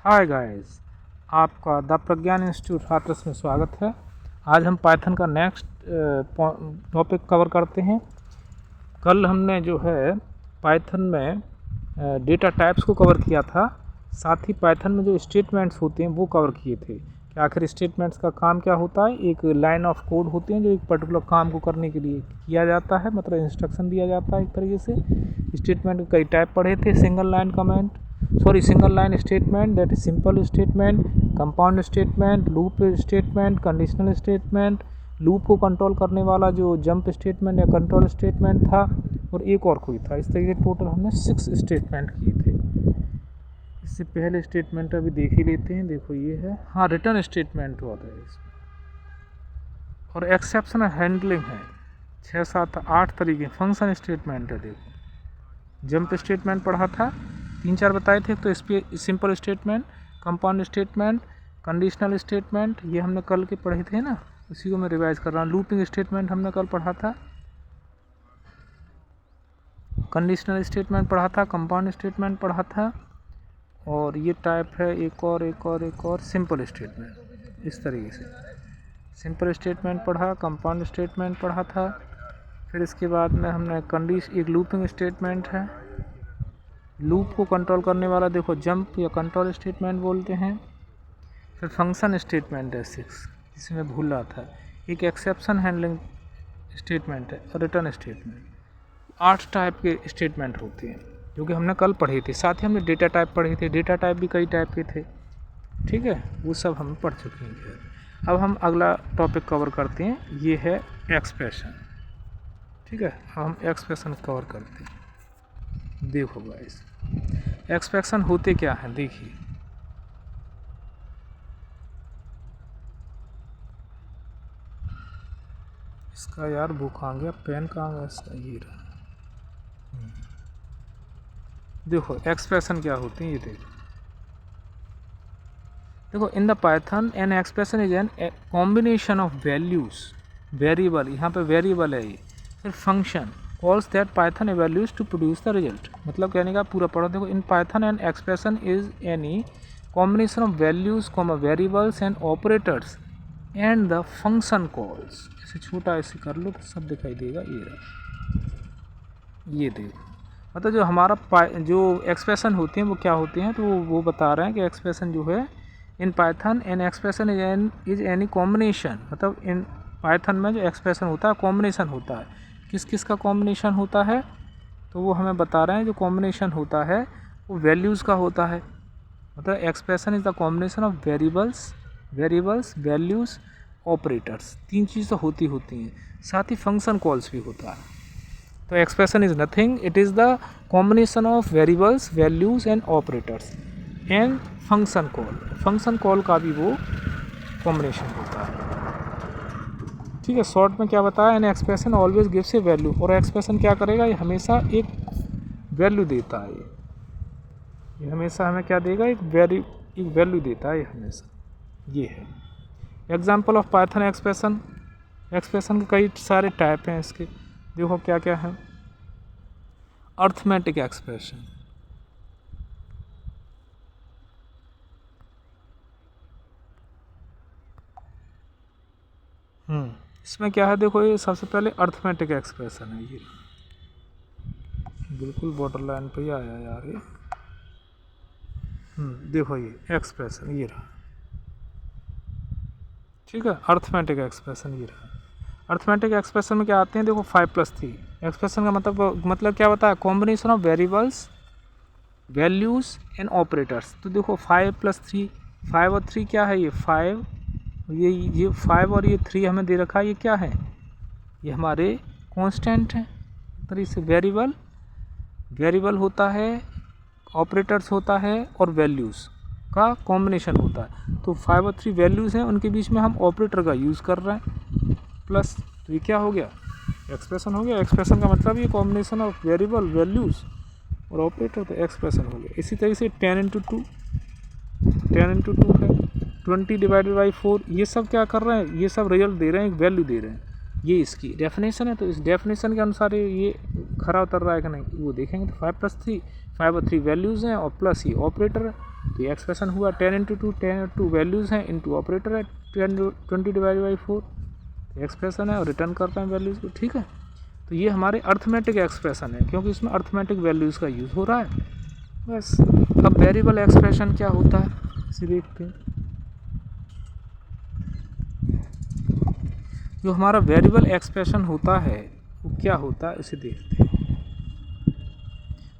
Hi guys, आपका the Pragyan institute Hathras में स्वागत है। आज हम पाइथन का नेक्स्ट टॉपिक कवर करते हैं। कल हमने जो है पाइथन में डेटा टाइप्स को कवर किया था, साथ ही पाइथन में जो स्टेटमेंट्स होते हैं वो कवर किए थे कि आखिर स्टेटमेंट्स का काम क्या होता है। एक लाइन ऑफ कोड होते हैं जो एक पर्टिकुलर काम को करने के लिए किया जाता है, मतलब इंस्ट्रक्शन दिया जाता है एक तरीके से। स्टेटमेंट के कई टाइप पढ़े थे, single line statement, that is simple statement, compound statement, loop statement, conditional statement, loop को कंट्रोल करने वाला जो जंप स्टेटमेंट या कंट्रोल स्टेटमेंट था, और एक और कोई था। इस तरीके टोटल हमने 6 स्टेटमेंट किए थे। इससे पहले स्टेटमेंट अभी देख ही लेते हैं। देखो ये है, हाँ, रिटर्न स्टेटमेंट होता है इसमें, और एक्सेप्शनल हैंडलिंग है। 6, 7, 8 तरीके। फंक्शन स्टेटमेंट है, देखो जंप स्टेटमेंट पढ़ा था, 3-4 बताए थे। तो इस पर simple statement, compound statement, conditional statement, ये हमने कल के पढ़े थे ना, उसी को मैं रिवाइज कर रहा हूँ। लूपिंग स्टेटमेंट हमने कल पढ़ा था, कंडीशनल स्टेटमेंट पढ़ा था, कंपाउंड स्टेटमेंट पढ़ा था, और ये टाइप है एक और सिंपल स्टेटमेंट। इस तरीके से सिंपल स्टेटमेंट पढ़ा, कंपाउंड स्टेटमेंट पढ़ा था। फिर इसके बाद में हमने एक लूपिंग स्टेटमेंट है, लूप को कंट्रोल करने वाला, देखो जंप या कंट्रोल स्टेटमेंट बोलते हैं। फिर फंक्शन स्टेटमेंट है 6, जिसमें मैं भूल रहा था। एक एक्सेप्शन हैंडलिंग स्टेटमेंट है, और रिटर्न स्टेटमेंट। 8 टाइप के स्टेटमेंट होते हैं जो कि हमने कल पढ़े थे। साथ ही हमने डेटा टाइप पढ़े थे। डेटा टाइप भी कई टाइप के थे, ठीक है, वो सब हम पढ़ चुके हैं। अब हम अगला टॉपिक कवर करते हैं, ये है एक्सप्रेशन। ठीक है, हम एक्सप्रेशन कवर करते हैं। देखो गाइस, एक्सप्रेशन होते क्या हैं, देखिए। इसका यार बुक कहाँ गया, पेन कहाँ गया इसका, ये रहा। देखो एक्सप्रेशन क्या होते हैं, ये देखो in the Python an expression is a combination of values, variable, यहाँ पे वेरिएबल है ये। फिर function calls that Python evaluates to produce the result. मतलब कहने का पूरा पढ़ो। देखो in Python an expression is any combination of values, variables and operators and the function calls. ऐसे छोटा ऐसे कर लो तो सब दिखाई देगा। ये रहा, ये देखो, मतलब जो हमारा जो एक्सप्रेशन होते हैं वो क्या होते हैं, तो वो बता रहे हैं कि एक्सप्रेशन जो है इन Python an expression is any combination. मतलब इन पाइथन में जो एक्सप्रेशन होता है कॉम्बिनेशन होता है। किस किस का कॉम्बिनेशन होता है, तो वो हमें बता रहे हैं। जो कॉम्बिनेशन होता है वो वैल्यूज़ का होता है। मतलब expression is the combination of variables, values, operators. 3 चीज़ तो होती हैं। साथ ही फंक्शन कॉल्स भी होता है। तो expression is nothing, it is the combination of variables, values and operators and function call. Function call का भी वो कॉम्बिनेशन होता है। ठीक है, शॉर्ट में क्या बताया, an expression always gives A value. और एक्सप्रेशन क्या करेगा, ये हमेशा एक वैल्यू देता है। ये हमेशा हमें क्या देगा, एक वैल्यू देता है ये हमेशा। ये है example of Python expression. Expression के कई सारे टाइप हैं इसके। देखो क्या क्या है। अर्थमेटिक एक्सप्रेशन, इसमें क्या है, देखो ये सबसे पहले अर्थमेटिक एक्सप्रेशन है। ये बिल्कुल बॉर्डर लाइन पे ही आया यार ये। देखो ये एक्सप्रेशन ये रहा, ठीक है। अर्थमेटिक एक्सप्रेशन ये रहा। अर्थमेटिक एक्सप्रेशन में क्या आते हैं, देखो 5+3 एक्सप्रेशन का मतलब क्या बताया, combination of variables, values and operators. तो देखो 5+3, 5 और 3 क्या है, ये 5, ये 5 और ये 3 हमें दे रखा है। ये क्या है, ये हमारे कांस्टेंट हैं। तो इसे वेरिएबल होता है, ऑपरेटर्स होता है, और वैल्यूज़ का कॉम्बिनेशन होता है। तो 5 और 3 वैल्यूज़ हैं, उनके बीच में हम ऑपरेटर का यूज़ कर रहे हैं प्लस। तो ये क्या हो गया, एक्सप्रेशन हो गया। एक्सप्रेशन का मतलब ये कॉम्बिनेशन ऑफ वेरिएबल, वैल्यूज़ और ऑपरेटर, तो एक्सप्रेशन हो गया। इसी तरीके से 10 × 2 है, 20 ÷ 4। ये सब क्या कर रहे हैं, ये सब रिजल्ट दे रहे हैं, एक वैल्यू दे रहे हैं। ये इसकी डेफिनेशन है, तो इस डेफिनेशन के अनुसार ये खरा उतर रहा है कि नहीं वो देखेंगे। तो 5 + 3, 5 और 3 वैल्यूज़ हैं और प्लस ये ऑपरेटर है, तो ये एक्सप्रेशन हुआ 10 × 2, 10 2 वैल्यूज़ हैं इंटू ऑपरेटर है 20 / 4 एक्सप्रेशन है और रिटर्न करते हैं वैल्यूज़ को, ठीक है। तो ये हमारे अर्थमेटिक एक्सप्रेशन है क्योंकि इसमें अर्थमेटिक वैल्यूज़ का यूज़ हो रहा है बस। अब वेरिएबल एक्सप्रेशन क्या होता है इसे देखते हैं। जो हमारा वेरिएबल एक्सप्रेशन होता है वो क्या होता है इसे देखते हैं।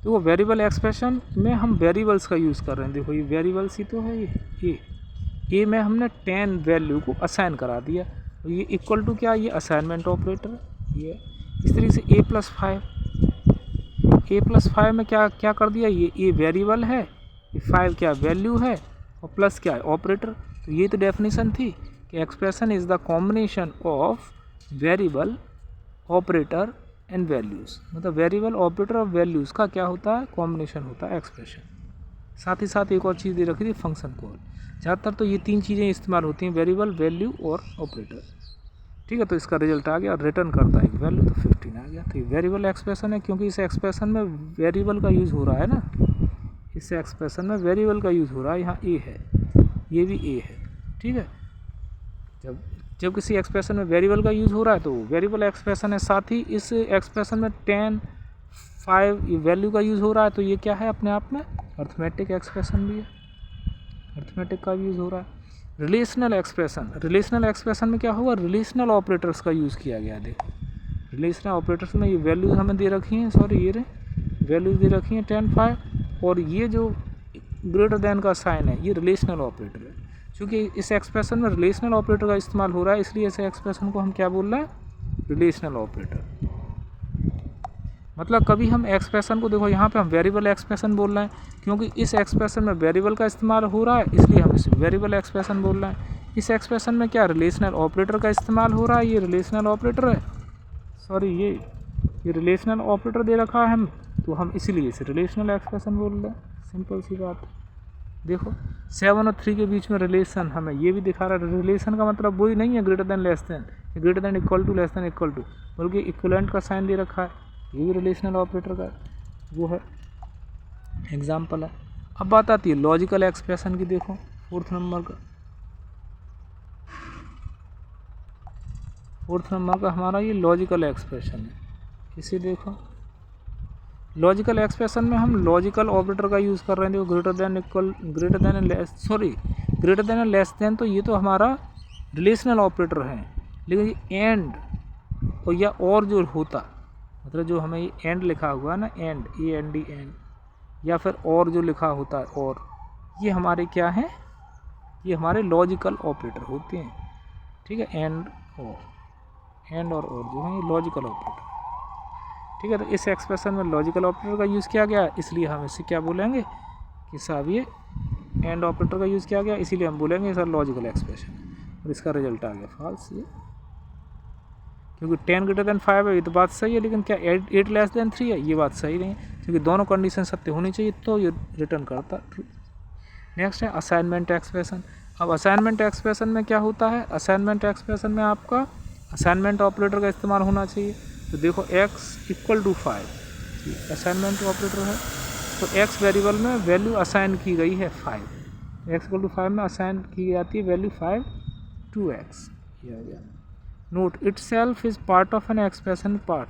तो वो वेरिएबल एक्सप्रेशन में हम वेरिएबल्स का यूज़ कर रहे हैं। देखो ये वेरिएबल्स ही तो है, ये में हमने 10 वैल्यू को असाइन करा दिया, तो ये इक्वल टू क्या, ये असाइनमेंट ऑपरेटर है। ये इस तरीके से a + 5 में क्या कर दिया, ये वेरिएबल है, ये 5 क्या वैल्यू है और प्लस क्या है ऑपरेटर। तो ये तो डेफिनेशन थी कि expression is the combination of variable operator and values, मतलब वेरिएबल ऑपरेटर और वैल्यूज़ का क्या होता है, कॉम्बिनेशन होता है एक्सप्रेशन। साथ ही साथ एक और चीज़ दे रखी थी फंक्शन कॉल। ज़्यादातर तो ये 3 चीज़ें इस्तेमाल होती हैं, वेरिएबल, वैल्यू और ऑपरेटर, ठीक है। तो इसका रिजल्ट आ गया और रिटर्न करता है वैल्यू, तो 15 आ गया। तो ये वेरिएबल एक्सप्रेशन है क्योंकि इस एक्सप्रेशन में वेरिएबल का यूज़ हो रहा है ना, इस एक्सप्रेशन में वेरिएबल का यूज़ हो रहा है। यहाँ ए है, ये भी ए है, ठीक है। जब किसी एक्सप्रेशन में वेरिएबल का यूज़ हो रहा है तो वेरिएबल एक्सप्रेशन है। साथ ही इस एक्सप्रेशन में 10, 5 ये वैल्यू का यूज़ हो रहा है, तो ये क्या है अपने आप में अर्थमेटिक एक्सप्रेशन भी है, अर्थमेटिक का यूज़ हो रहा है। रिलेशनल एक्सप्रेशन में क्या हुआ, रिलेशनल ऑपरेटर्स का यूज़ किया गया। देखो रिलेशनल ऑपरेटर्स में ये वैल्यूज़ हमें दे रखी हैं, सॉरी ये वैल्यूज़ दे रखी हैं 10, 5 और ये जो ग्रेटर देन का साइन है ये रिलेशनल ऑपरेटर है। क्योंकि इस एक्सप्रेशन में रिलेशनल ऑपरेटर का इस्तेमाल हो रहा है, इसलिए इस एक्सप्रेशन को हम क्या बोल रहे हैं, रिलेशनल ऑपरेटर। मतलब कभी हम एक्सप्रेशन को, देखो यहाँ पे हम वेरिएबल एक्सप्रेशन बोल रहे हैं क्योंकि इस एक्सप्रेशन में वेरिएबल का इस्तेमाल हो रहा है, इसलिए हम इसे वेरिएबल एक्सप्रेशन बोल रहे हैं। इस एक्सप्रेशन में क्या रिलेशनल ऑपरेटर का इस्तेमाल हो रहा है, ये रिलेशनल ऑपरेटर है, सॉरी ये रिलेशनल ऑपरेटर दे रखा है हम, तो हम इसीलिए इसे रिलेशनल एक्सप्रेशन बोल रहे हैं। सिंपल सी बात है। देखो 7 और 3 के बीच में रिलेशन हमें ये भी दिखा रहा है। रिलेशन का मतलब वही नहीं है greater than, less than, greater than, equal to, less than, equal to, बल्कि इक्विवेलेंट का साइन दे रखा है, ये भी रिलेशनल ऑपरेटर का वो है, एग्जाम्पल है। अब बात आती है लॉजिकल एक्सप्रेशन की। देखो 4th नंबर का हमारा ये लॉजिकल एक्सप्रेशन है। इसे देखो लॉजिकल एक्सप्रेशन में हम लॉजिकल ऑपरेटर का यूज़ कर रहे हैं। देखो greater than, equal, greater than and less than, तो ये तो हमारा रिलेशनल ऑपरेटर है। लेकिन ये एंड और या और जो होता, मतलब जो हमें ये एंड लिखा हुआ है ना, एंड, AND एंड, या फिर और जो लिखा होता है और, ये हमारे क्या हैं, ये हमारे लॉजिकल ऑपरेटर होते हैं, ठीक है। एंड और जो है ये लॉजिकल ऑपरेटर, ठीक है। तो इस एक्सप्रेशन में लॉजिकल ऑपरेटर का यूज़ किया गया, इसलिए हम इसे क्या बोलेंगे कि साहब ये एंड ऑपरेटर का यूज़ किया गया, इसीलिए हम बोलेंगे सर लॉजिकल एक्सप्रेशन, और इसका रिजल्ट आ गया फॉल्स। ये क्योंकि 10 ग्रेटर देन 5 है, ये तो बात सही है, लेकिन क्या 8 लेस देन 3 है, ये बात सही नहीं, क्योंकि दोनों कंडीशन सत्य होनी चाहिए तो ये रिटर्न करता ट्रू। नेक्स्ट है असाइनमेंट एक्सप्रेशन। अब असाइनमेंट एक्सप्रेशन में क्या होता है, असाइनमेंट एक्सप्रेशन में आपका असाइनमेंट ऑपरेटर का इस्तेमाल होना चाहिए। तो देखो x = 5 असाइनमेंट ऑपरेटर है, तो x वेरिएबल में वैल्यू असाइन की गई है 5, x = 5 में असाइन की जाती है वैल्यू 5 2x। ये आ गया। Note itself is part of an expression part,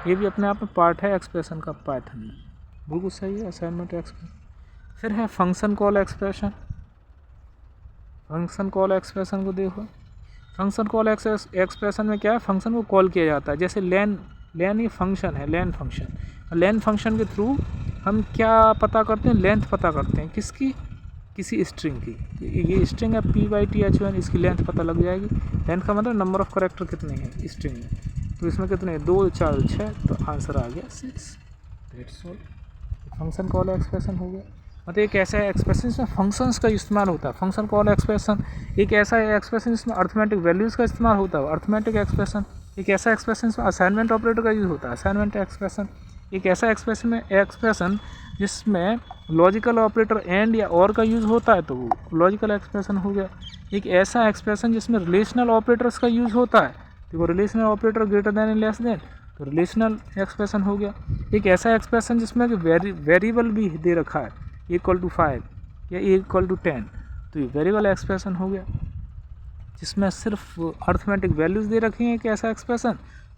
ये भी अपने आप में पार्ट है एक्सप्रेशन का पाइथन में, बिल्कुल सही है असाइनमेंट एक्सप्रेशन। फिर है function call expression. Function call expression को देखो, फंक्शन कॉल एक्सप्रेशन में क्या है, फंक्शन को कॉल किया जाता है। जैसे लेन ये फंक्शन है, लेन फंक्शन के थ्रू हम क्या पता करते हैं, लेंथ पता करते हैं, किसकी, किसी स्ट्रिंग की। ये स्ट्रिंग है PYTHON, इसकी लेंथ पता लग जाएगी। लेंथ का मतलब नंबर ऑफ करेक्टर कितने हैं स्ट्रिंग में, तो इसमें कितने 2, 4, 6, तो आंसर आ गया 6। That's all, function call expression हो गया। मतलब एक ऐसा एक्सप्रेशन जिसमें फंक्शंस का इस्तेमाल होता है। फंक्शन कॉल एक्सप्रेशन एक ऐसा एक्सप्रेशन जिसमें अर्थमेटिक वैल्यूज़ का इस्तेमाल होता है, अर्थमेटिक एक्सप्रेशन। एक ऐसा एक्सप्रेशन जिसमें असाइनमेंट ऑपरेटर का यूज़ होता है, असाइनमेंट एक्सप्रेशन। एक ऐसा एक्सप्रेशन जिसमें लॉजिकल ऑपरेटर एंड या और का यूज़ होता है, तो वो लॉजिकल एक्सप्रेशन हो गया। एक ऐसा एक्सप्रेशन जिसमें रिलेशनल ऑपरेटर्स का यूज़ होता है, देखो relational operator greater than and less than, तो रिलेशनल एक्सप्रेशन हो गया। एक ऐसा एक्सप्रेशन जिसमें कि वेरिएबल भी दे रखा है इक्वल टू 5 या इक्वल टू 10, तो ये वेरिएबल एक्सप्रेशन हो गया। जिसमें सिर्फ अर्थमेटिक वैल्यूज़ दे रखी हैं, एक ऐसा एक्सप्रेशन,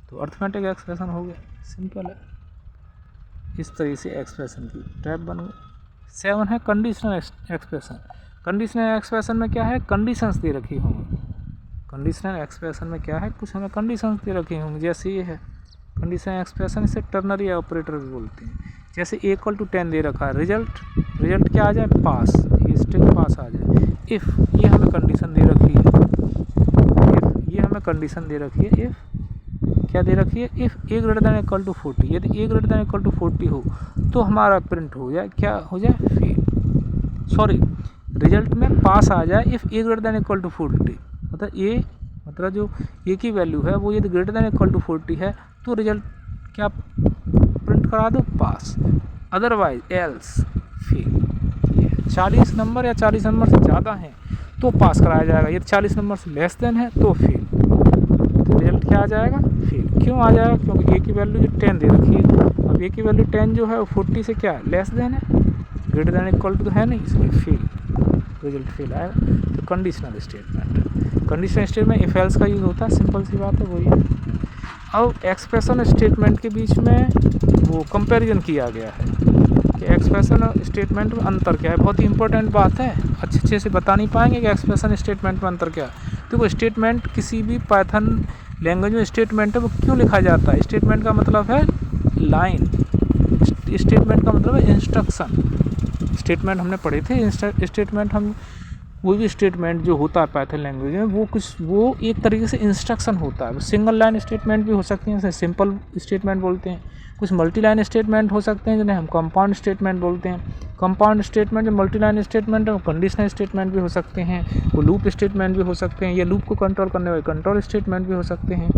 तो अर्थमेटिक एक्सप्रेशन हो गया। सिंपल है। इस तरह से एक्सप्रेशन की टाइप बन गई। 7 है कंडीशनल एक्सप्रेशन। कंडीशनल एक्सप्रेशन में क्या है, कंडीशंस दे रखी होंगी। कंडीशनल एक्सप्रेशन में क्या है, कुछ हमें कंडीशंस दे रखी होंगी, जैसे ये है कंडीशनल एक्सप्रेशन, इसे टर्नरी ऑपरेटर भी बोलते हैं। जैसे इक्वल टू 10 दे रखा है, रिजल्ट क्या आ जाए, पास, ये स्ट्रिंग पास आ जाए। इफ़ ये हमें कंडीशन दे रखी है, इफ़ ये हमें कंडीशन दे रखी है, इफ़ क्या दे रखी है, if A greater than equal to 40, यदि A greater than equal to 40 हो तो हमारा प्रिंट हो जाए, क्या हो जाए, फेल। सॉरी, रिजल्ट में पास आ जाए if A greater than equal to 40, मतलब जो ए की वैल्यू है वो यदि ग्रेटर दैन इक्वल टू 40 है तो रिजल्ट क्या प्रिंट करा दो, पास, अदरवाइज एल्स फेल। 40 नंबर या 40 नंबर से ज़्यादा हैं तो पास कराया जाएगा, यदि 40 नंबर से लेस देन है तो फेल। तो रिजल्ट क्या आ जाएगा, फेल। क्यों आ जाएगा, क्योंकि ए की वैल्यू जो 10 दे रखी है। अब ए की वैल्यू 10 जो है वो 40 से क्या है, लेस देन है, ग्रेटर देन इक्वल टू तो है नहीं, इसलिए फेल, रिजल्ट फेल आएगा। तो conditional statement, conditional statement if else का यूज़ होता है, सिंपल सी बात है, वही है। अब एक्सप्रेशन स्टेटमेंट के बीच में वो कंपैरिजन किया गया है कि एक्सप्रेशन और स्टेटमेंट में अंतर क्या है। बहुत ही इंपॉर्टेंट बात है, अच्छे से बता नहीं पाएंगे कि एक्सप्रेशन स्टेटमेंट में अंतर क्या है। तो वो स्टेटमेंट किसी भी पाइथन लैंग्वेज में स्टेटमेंट है वो क्यों लिखा जाता है। स्टेटमेंट का मतलब है लाइन, स्टेटमेंट का मतलब है इंस्ट्रक्शन। स्टेटमेंट हमने पढ़े थे, स्टेटमेंट हम कोई भी स्टेटमेंट जो होता है पाइथन लैंग्वेज में वो एक तरीके से इंस्ट्रक्शन होता है। सिंगल लाइन स्टेटमेंट भी हो सकती हैं, जैसे सिंपल स्टेटमेंट बोलते हैं। कुछ मल्टी लाइन स्टेटमेंट हो सकते हैं जिन्हें हम कंपाउंड स्टेटमेंट बोलते हैं। कंपाउंड स्टेटमेंट जो मल्टी लाइन स्टेटमेंट है वो कंडीशनल स्टेटमेंट भी हो सकते हैं, वो लूप स्टेटमेंट भी हो सकते हैं, या लूप को कंट्रोल करने वाले कंट्रोल स्टेटमेंट भी हो सकते हैं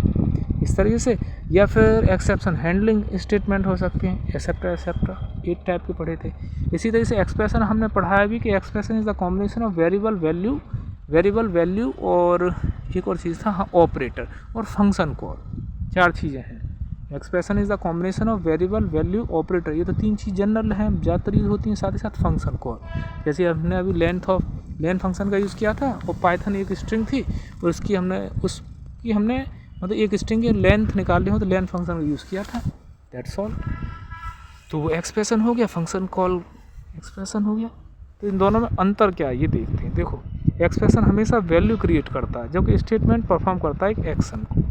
इस तरीके से, या फिर एक्सेप्शन हैंडलिंग स्टेटमेंट हो सकते हैं, एक्सेप्टर 8 टाइप के पढ़े थे। इसी तरीके से एक्सप्रेशन हमने पढ़ाया भी कि expression is the combination of variable value और एक और चीज़ था, हाँ, ऑपरेटर और फंक्शन कॉल। 4 चीज़ें हैं। Expression is the combination of variable value operator, ये तो 3 चीज़ जनरल हैं, ज़्यादातर यूज़ होती हैं। साथ ही साथ फंक्शन कॉल, जैसे हमने अभी लेंथ फंक्शन का यूज़ किया था, और पाइथन एक स्ट्रिंग थी और उसकी हमने मतलब एक स्ट्रिंग की लेंथ निकालनी हो तो लेंथ फंक्शन का यूज़ किया था, दैट्स ऑल। तो वो एक्सप्रेशन हो गया, फंक्शन कॉल एक्सप्रेशन हो गया। तो इन दोनों में अंतर क्या है ये देखते हैं। देखो, एक्सप्रेशन हमेशा वैल्यू क्रिएट करता है, जबकि स्टेटमेंट परफॉर्म करता है एक एक्शन को।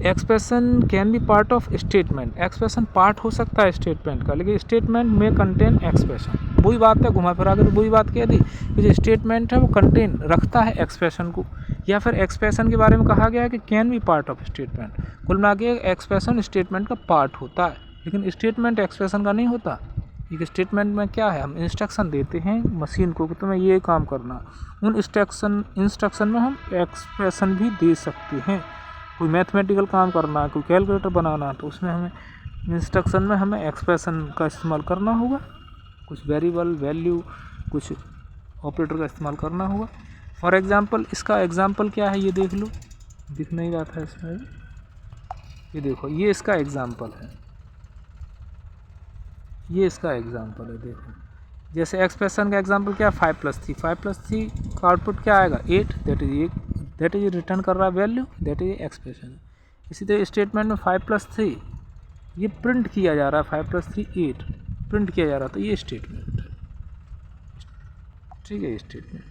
Expression can be part of statement, expression part हो सकता है स्टेटमेंट का, लेकिन स्टेटमेंट में कंटेन एक्सप्रेशन। वही बात है, घुमा फिरा कर वही बात कह दी कि जो स्टेटमेंट है वो कंटेन रखता है एक्सप्रेशन को, या फिर एक्सप्रेशन के बारे में कहा गया है कि can be part of statement. कुल मिला के एक्सप्रेशन स्टेटमेंट का पार्ट होता है, लेकिन स्टेटमेंट एक्सप्रेशन का नहीं होता। एक स्टेटमेंट में क्या है, हम इंस्ट्रक्शन देते हैं मशीन को कि तुम्हें ये काम करना, उन इंस्ट्रक्शन में हम एक्सप्रेशन भी दे सकते हैं। कोई मैथमेटिकल काम करना है, कोई कैलकुलेटर बनाना है, तो उसमें हमें इंस्ट्रक्शन में हमें एक्सप्रेशन का इस्तेमाल करना होगा, कुछ वेरिएबल वैल्यू कुछ ऑपरेटर का इस्तेमाल करना होगा। फॉर एग्जांपल, इसका एग्जांपल क्या है ये देख लो, दिख नहीं रहा था इसमें, ये देखो, ये इसका एग्जांपल है, ये इसका एग्जांपल है। देखो, जैसे एक्सप्रेशन का एग्जांपल क्या है, 5 + 3, 5 + 3 का आउटपुट क्या आएगा, 8, दैट इज रिटर्न कर रहा है वैल्यू, दैट इज एक्सप्रेशन। इसी तरह स्टेटमेंट में 5 + 3 ये प्रिंट किया जा रहा है, 5 + 3 8 प्रिंट किया जा रहा है, तो ये स्टेटमेंट है, ठीक है। स्टेटमेंट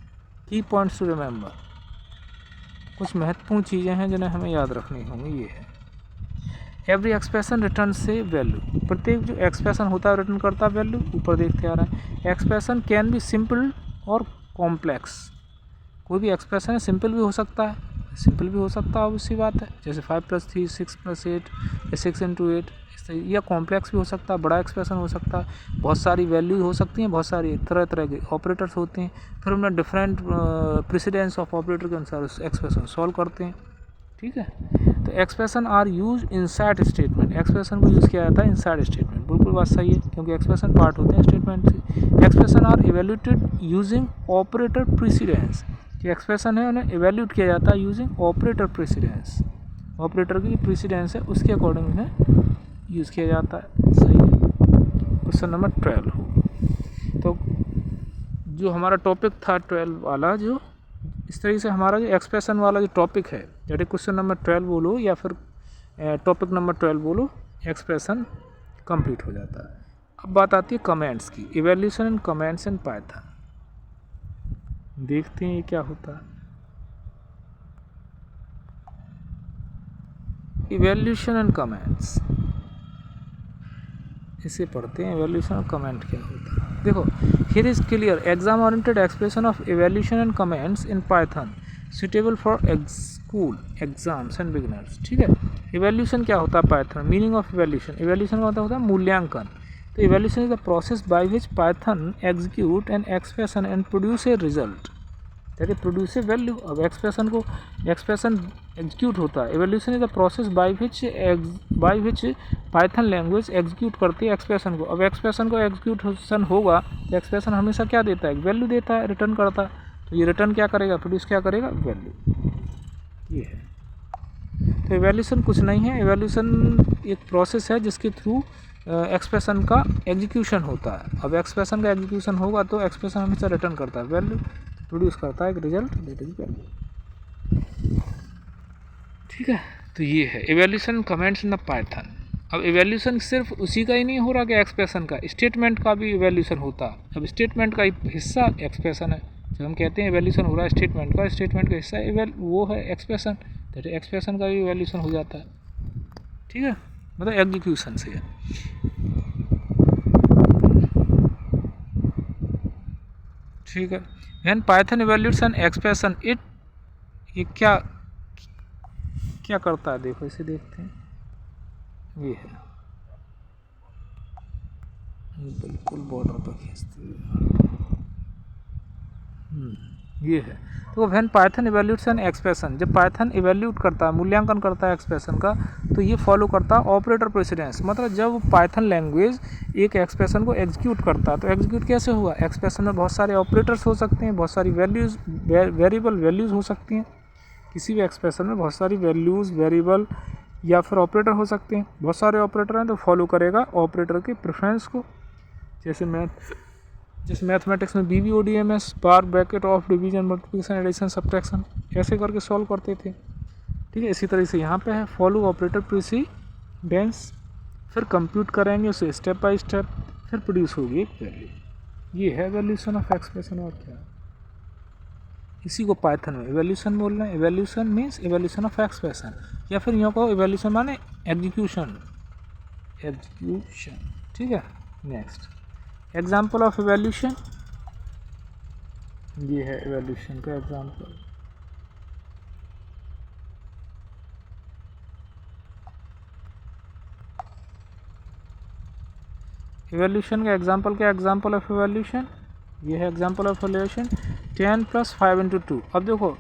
की पॉइंट्स टू रिमेंबर, कुछ महत्वपूर्ण चीज़ें हैं जिन्हें हमें याद रखनी होंगी। ये है, एवरी एक्सप्रेशन रिटर्न से वैल्यू, प्रत्येक जो एक्सप्रेशन होता है रिटर्न करता है वैल्यू। ऊपर देखते आ रहे हैं, एक्सप्रेशन कैन बी सिंपल और कॉम्प्लेक्स। कोई भी एक्सप्रेशन है सिंपल भी हो सकता है, सिंपल भी हो सकता है, ऑब्वियस सी बात है, जैसे 5 + 3 6 + 8 या 6 × 8, या कॉम्प्लेक्स भी हो सकता है, बड़ा एक्सप्रेशन हो सकता है, बहुत सारी वैल्यू हो सकती हैं, बहुत सारी तरह तरह के ऑपरेटर्स होते हैं, फिर हमने डिफरेंट प्रेसिडेंस ऑफ ऑपरेटर के अनुसार उस एक्सप्रेशन सॉल्व करते हैं, ठीक है। तो expression are use inside statement, expression को यूज़ किया जाता है इनसाइड स्टेटमेंट, बिल्कुल बात सही है, क्योंकि एक्सप्रेशन पार्ट होते हैं स्टेटमेंट से। Expression are evaluated using operator precedence, कि एक्सप्रेशन है उन्हें इवेल्यूट किया जाता है यूजिंग ऑपरेटर प्रेसिडेंस, ऑपरेटर की प्रेसिडेंस है उसके अकॉर्डिंग इन्हें यूज़ किया जाता है। सही है। क्वेश्चन नंबर 12 हो। तो जो हमारा टॉपिक था 12 वाला, जो इस तरीके से हमारा जो एक्सप्रेशन वाला जो टॉपिक है, जैसे क्वेश्चन नंबर 12 बोलो या फिर टॉपिक नंबर 12 बोलो, एक्सप्रेशन कंप्लीट हो जाता है। अब बात आती है कमेंट्स की, evaluation and comments in Python. देखते हैं ये क्या होता है। इवैल्यूएशन एंड कमेंट्स, इसे पढ़ते हैं। इवैल्यूएशन और कमेंट क्या होता है, देखो। Here is clear exam oriented expression of evaluation and comments in Python suitable for school exams and beginners. ठीक है। इवैल्यूएशन क्या होता है Python, meaning of evaluation, evaluation का होता है मूल्यांकन। तो evaluation is the process by which Python execute an expression and produce a result, that is produce a value. अब एक्सप्रेशन एग्जीक्यूट होता है। Evaluation is the process by which Python language execute करती है एक्सप्रेशन को। अब expression को execution होगा तो एक्सप्रेशन हमेशा क्या देता है, वैल्यू देता है, रिटर्न करता है। तो ये रिटर्न क्या करेगा, प्रोड्यूस क्या करेगा, वैल्यू। ये है। तो इवैल्यूएशन कुछ नहीं है, इवैल्यूएशन एक प्रोसेस है जिसके थ्रू एक्सप्रेशन का एग्जीक्यूशन होता है। अब एक्सप्रेशन का एग्जीक्यूशन होगा तो एक्सप्रेशन हमेशा रिटर्न करता है वैल्यू, प्रोड्यूस करता है एक रिजल्ट, दैट इज वैल्यू। ठीक है। तो ये है evaluation comments in the Python. अब इवैल्यूएशन सिर्फ उसी का ही नहीं हो रहा कि एक्सप्रेशन का, स्टेटमेंट का भी इवैल्यूएशन होता है। अब स्टेटमेंट का हिस्सा एक्सप्रेशन है। जब हम कहते हैं इवैल्यूएशन हो रहा है स्टेटमेंट का, स्टेटमेंट का हिस्सा वो है एक्सप्रेशन, दैट एक्सप्रेशन का भी इवैल्यूएशन हो जाता है। ठीक है, मतलब एग्जीक्यूशन से है। ठीक है। When Python evaluates an expression it, ये क्या करता है, देखो इसे देखते हैं। ये है, बिल्कुल बॉर्डर पर खींचते हुए, ये है। तो when Python evaluates an expression, जब पाइथन इवैल्यूट करता है, मूल्यांकन करता है एक्सप्रेशन का, तो ये फॉलो करता है ऑपरेटर प्रेसिडेंस। मतलब जब पाइथन लैंग्वेज एक एक्सप्रेशन को एग्जीक्यूट करता है तो एग्जीक्यूट कैसे हुआ, एक्सप्रेशन में बहुत सारे ऑपरेटर्स हो सकते हैं, बहुत सारी वैल्यूज़, वेरिएबल वैल्यूज़ हो सकती हैं। किसी भी एक्सप्रेशन में बहुत सारी वैल्यूज़, वेरिएबल या फिर ऑपरेटर हो सकते हैं। बहुत सारे ऑपरेटर हैं तो फॉलो करेगा ऑपरेटर के प्रेफरेंस को। जैसे मैथमेटिक्स में BBODMS, bar bracket of division, multiplication, addition, subtraction, ऐसे करके सॉल्व करते थे। ठीक है। इसी तरह से यहाँ पे है फॉलो ऑपरेटर प्रेसिडेंस, फिर कंप्यूट करेंगे उसे स्टेप बाय स्टेप, फिर प्रोड्यूस होगी एक वैल्यू। ये है इवैल्यूएशन ऑफ एक्सप्रेशन। और क्या, इसी को पाइथन में इवैल्यूएशन बोल रहे हैं। Evaluation means evaluation of expression, या फिर यूँ कहो इवैल्यूएशन माने एग्जीक्यूशन। ठीक है। नेक्स्ट एग्जाम्पल ऑफ इवैल्यूएशन, ये है इवैल्यूएशन का एग्जाम्पल। इवैल्यूएशन का एग्जाम्पल क्या, एग्जाम्पल ऑफ इवैल्यूएशन, ये है एग्जाम्पल ऑफ इवैल्यूएशन। 10 + 5 × 2। अब देखो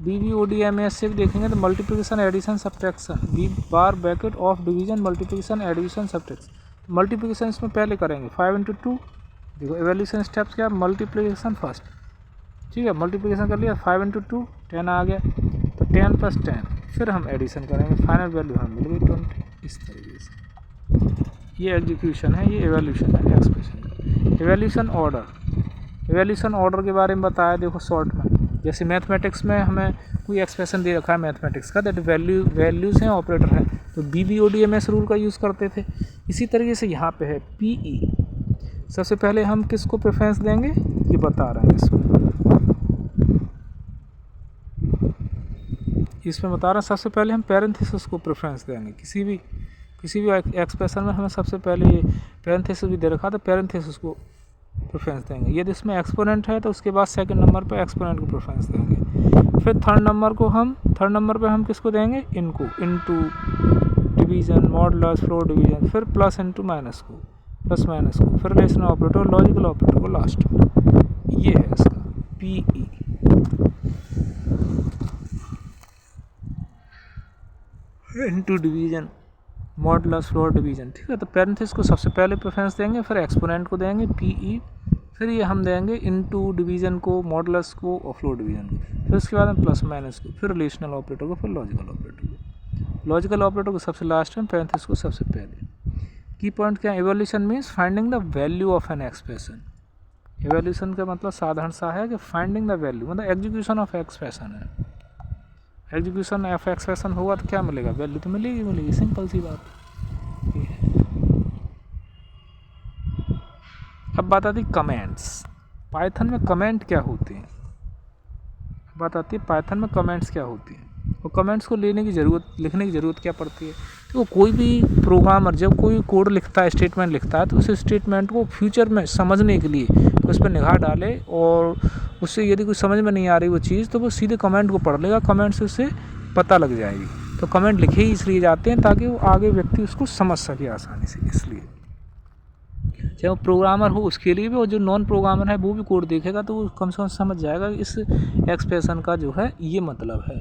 BBODMS से भी देखेंगे तो multiplication, addition, subtraction, B bar bracket of division, multiplication, addition, subtraction. Multiplication इसमें पहले करेंगे 5 × 2। देखो इवैल्यूएशन स्टेप्स क्या, मल्टीप्लिकेशन फर्स्ट। ठीक है, मल्टीप्लिकेशन कर लिया, 5 × 2 10 आ गया, तो 10 + 10, फिर हम एडिशन करेंगे, फाइनल वैल्यू हमें मिल गई 20। इस तरीके से ये एग्जीक्यूशन है, ये इवैल्यूएशन है एक्सप्रेशन का। इवैल्यूएशन ऑर्डर, इवैल्यूएशन ऑर्डर के बारे में बताया देखो शॉर्ट में। जैसे मैथमेटिक्स में हमें कोई एक्सप्रेशन दे रखा है मैथमेटिक्स का, दैट वैल्यूज़ हैं, ऑपरेटर है, तो BBODMS रूल का यूज़ करते थे। इसी तरीके से यहाँ पे है PE। सबसे पहले हम किसको प्रेफरेंस देंगे, ये बता रहे हैं इसमें बता रहा है। सबसे पहले हम पैरेंथेसिस को प्रेफरेंस देंगे। किसी भी एक्सप्रेशन में हमें सबसे पहले ये पैरेंथेसिस भी दे रखा, तो पैरेंथेसिस को प्रेफरेंस देंगे। यदि इसमें एक्सपोनेंट है तो उसके बाद सेकंड नंबर पे एक्सपोनेंट को प्रेफरेंस देंगे। फिर थर्ड नंबर पे हम किसको देंगे, इनको, into, division, modulus, floor division, फिर प्लस इनटू माइनस को, प्लस माइनस को, फिर रिलेशनल ऑपरेटर, लॉजिकल ऑपरेटर को लास्ट में। ये है इसका PE। Into division, modulus, floor division. ठीक है। तो पैरेंथेसिस को सबसे पहले प्रेफरेंस देंगे, फिर एक्सपोनेंट को देंगे PE, फिर ये हम देंगे इनटू डिवीज़न को, मॉडुलस को और फ्लोर डिवीज़न को, फिर उसके बाद हम प्लस माइनस को, फिर रिलेशनल ऑपरेटर को, फिर लॉजिकल ऑपरेटर को। लॉजिकल ऑपरेटर को सबसे लास्ट में, पैरेंथेसिस को सबसे पहले। की पॉइंट क्या है? Evolution means finding the value of an expression. Evolution का मतलब साधारण सा है कि फाइंडिंग द वैल्यू, मतलब एग्जीक्यूशन ऑफ एक्सप्रेशन है। एग्जीक्यूशन ऑफ एक्सप्रेशन होगा तो क्या मिलेगा? वैल्यू तो मिलेगी, सिंपल सी बात। अब बात आती कमेंट्स। पाइथन में कमेंट क्या होते हैं? बात आती है पाइथन में कमेंट्स क्या होती हैं, और कमेंट्स को लिखने की ज़रूरत क्या पड़ती है? तो कोई भी प्रोग्रामर जब कोई कोड लिखता है, स्टेटमेंट लिखता है, तो उस स्टेटमेंट को फ्यूचर में समझने के लिए उस पर निगाह डाले, और उससे यदि कोई समझ में नहीं आ रही वो चीज़, तो वो सीधे कमेंट को पढ़ लेगा, कमेंट से उससे पता लग जाएगी। तो कमेंट लिखे ही इसलिए जाते हैं ताकि वो आगे व्यक्ति उसको समझ सके आसानी से। इसलिए चाहे वो प्रोग्रामर हो उसके लिए भी, और जो नॉन प्रोग्रामर है वो भी कोड देखेगा तो वो कम से कम समझ जाएगा कि इस एक्सप्रेशन का जो है ये मतलब है,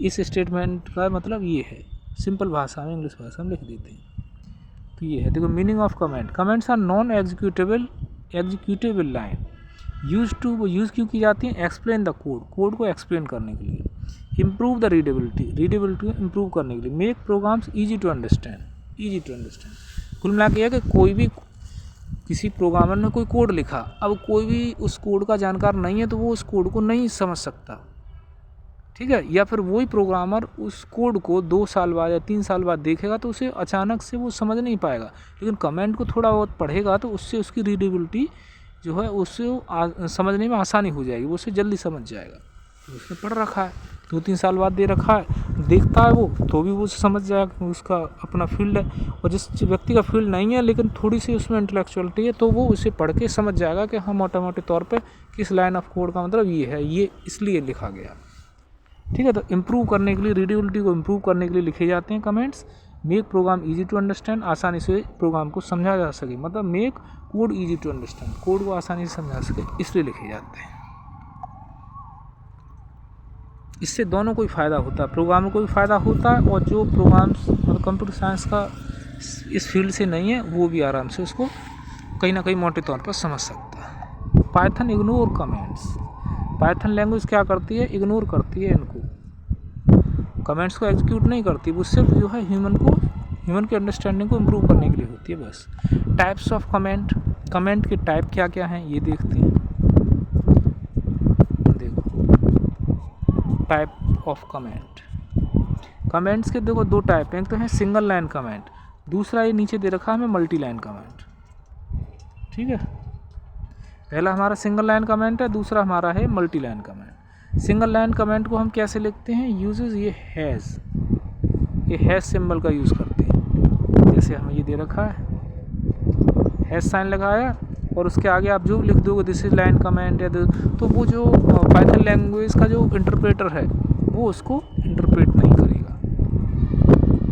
इस स्टेटमेंट का मतलब ये है। सिंपल भाषा में, इंग्लिश भाषा में लिख देते हैं। तो ये है, देखो meaning of comment. Comments are non executable line use क्यों की जाती हैं? एक्सप्लेन द कोड को एक्सप्लेन करने के लिए। इम्प्रूव द रीडेबिलिटी को इम्प्रूव करने के लिए। Make programs easy to understand. कुल मिला के है कि कोई भी किसी प्रोग्रामर ने कोई कोड लिखा, अब कोई भी उस कोड का जानकार नहीं है तो वो उस कोड को नहीं समझ सकता, ठीक है। या फिर वही प्रोग्रामर उस कोड को 2 साल बाद या 3 साल बाद देखेगा तो उसे अचानक से वो समझ नहीं पाएगा, लेकिन कमेंट को थोड़ा बहुत पढ़ेगा तो उससे उसकी रीडेबिलिटी जो है उससे समझने में आसानी हो जाएगी, वो उसे जल्दी समझ जाएगा। तो उसने पढ़ रखा है, 2-3 साल बाद दे रखा है, देखता है वो तो भी वो समझ जाएगा, उसका अपना फील्ड है। और जिस व्यक्ति का फील्ड नहीं है लेकिन थोड़ी सी उसमें इंटेलेक्चुअलिटी है, तो वो उसे पढ़ के समझ जाएगा कि हाँ मोटे तौर पे किस लाइन ऑफ कोड का मतलब ये है, ये इसलिए लिखा गया, ठीक है। तो इम्प्रूव करने के लिए, रीडेबिलिटी को इम्प्रूव करने के लिए लिखे जाते हैं comments. Make program easy to understand, आसानी से प्रोग्राम को समझा जा सके, मतलब make code easy to understand, code को आसानी से समझा सके, इसलिए लिखे जाते हैं। इससे दोनों को ही फ़ायदा होता है, प्रोग्रामर को भी फ़ायदा होता है, और जो प्रोग्राम्स और कंप्यूटर साइंस का इस फील्ड से नहीं है वो भी आराम से उसको कहीं ना कहीं मोटे तौर पर समझ सकता है। Python ignore comments. Python language क्या करती है? इग्नोर करती है इनको, कमेंट्स को एग्जीक्यूट नहीं करती, वो सिर्फ जो है ह्यूमन की अंडरस्टैंडिंग को इम्प्रूव करने के लिए होती है बस। Types of comment. कमेंट के टाइप क्या क्या हैं ये देखते हैं। देखो टाइप ऑफ कमेंट। कमेंट्स के देखो 2 टाइप हैं, एक तो है सिंगल लाइन कमेंट, दूसरा ये नीचे दे रखा है हमें मल्टी लाइन कमेंट, ठीक है। पहला हमारा सिंगल लाइन कमेंट है, दूसरा हमारा है multi line comment. Single line comment को हम कैसे लिखते हैं? यूजेस ये हैज़ सिंबल का यूज़ करते हैं। जैसे हमें ये दे रखा है, हैज़ साइन लगाया और उसके आगे आप जो लिख दोगे दिस इज लाइन कमेंट, तो वो जो पाइथन लैंग्वेज का जो इंटरप्रेटर है वो उसको इंटरप्रेट नहीं करेगा,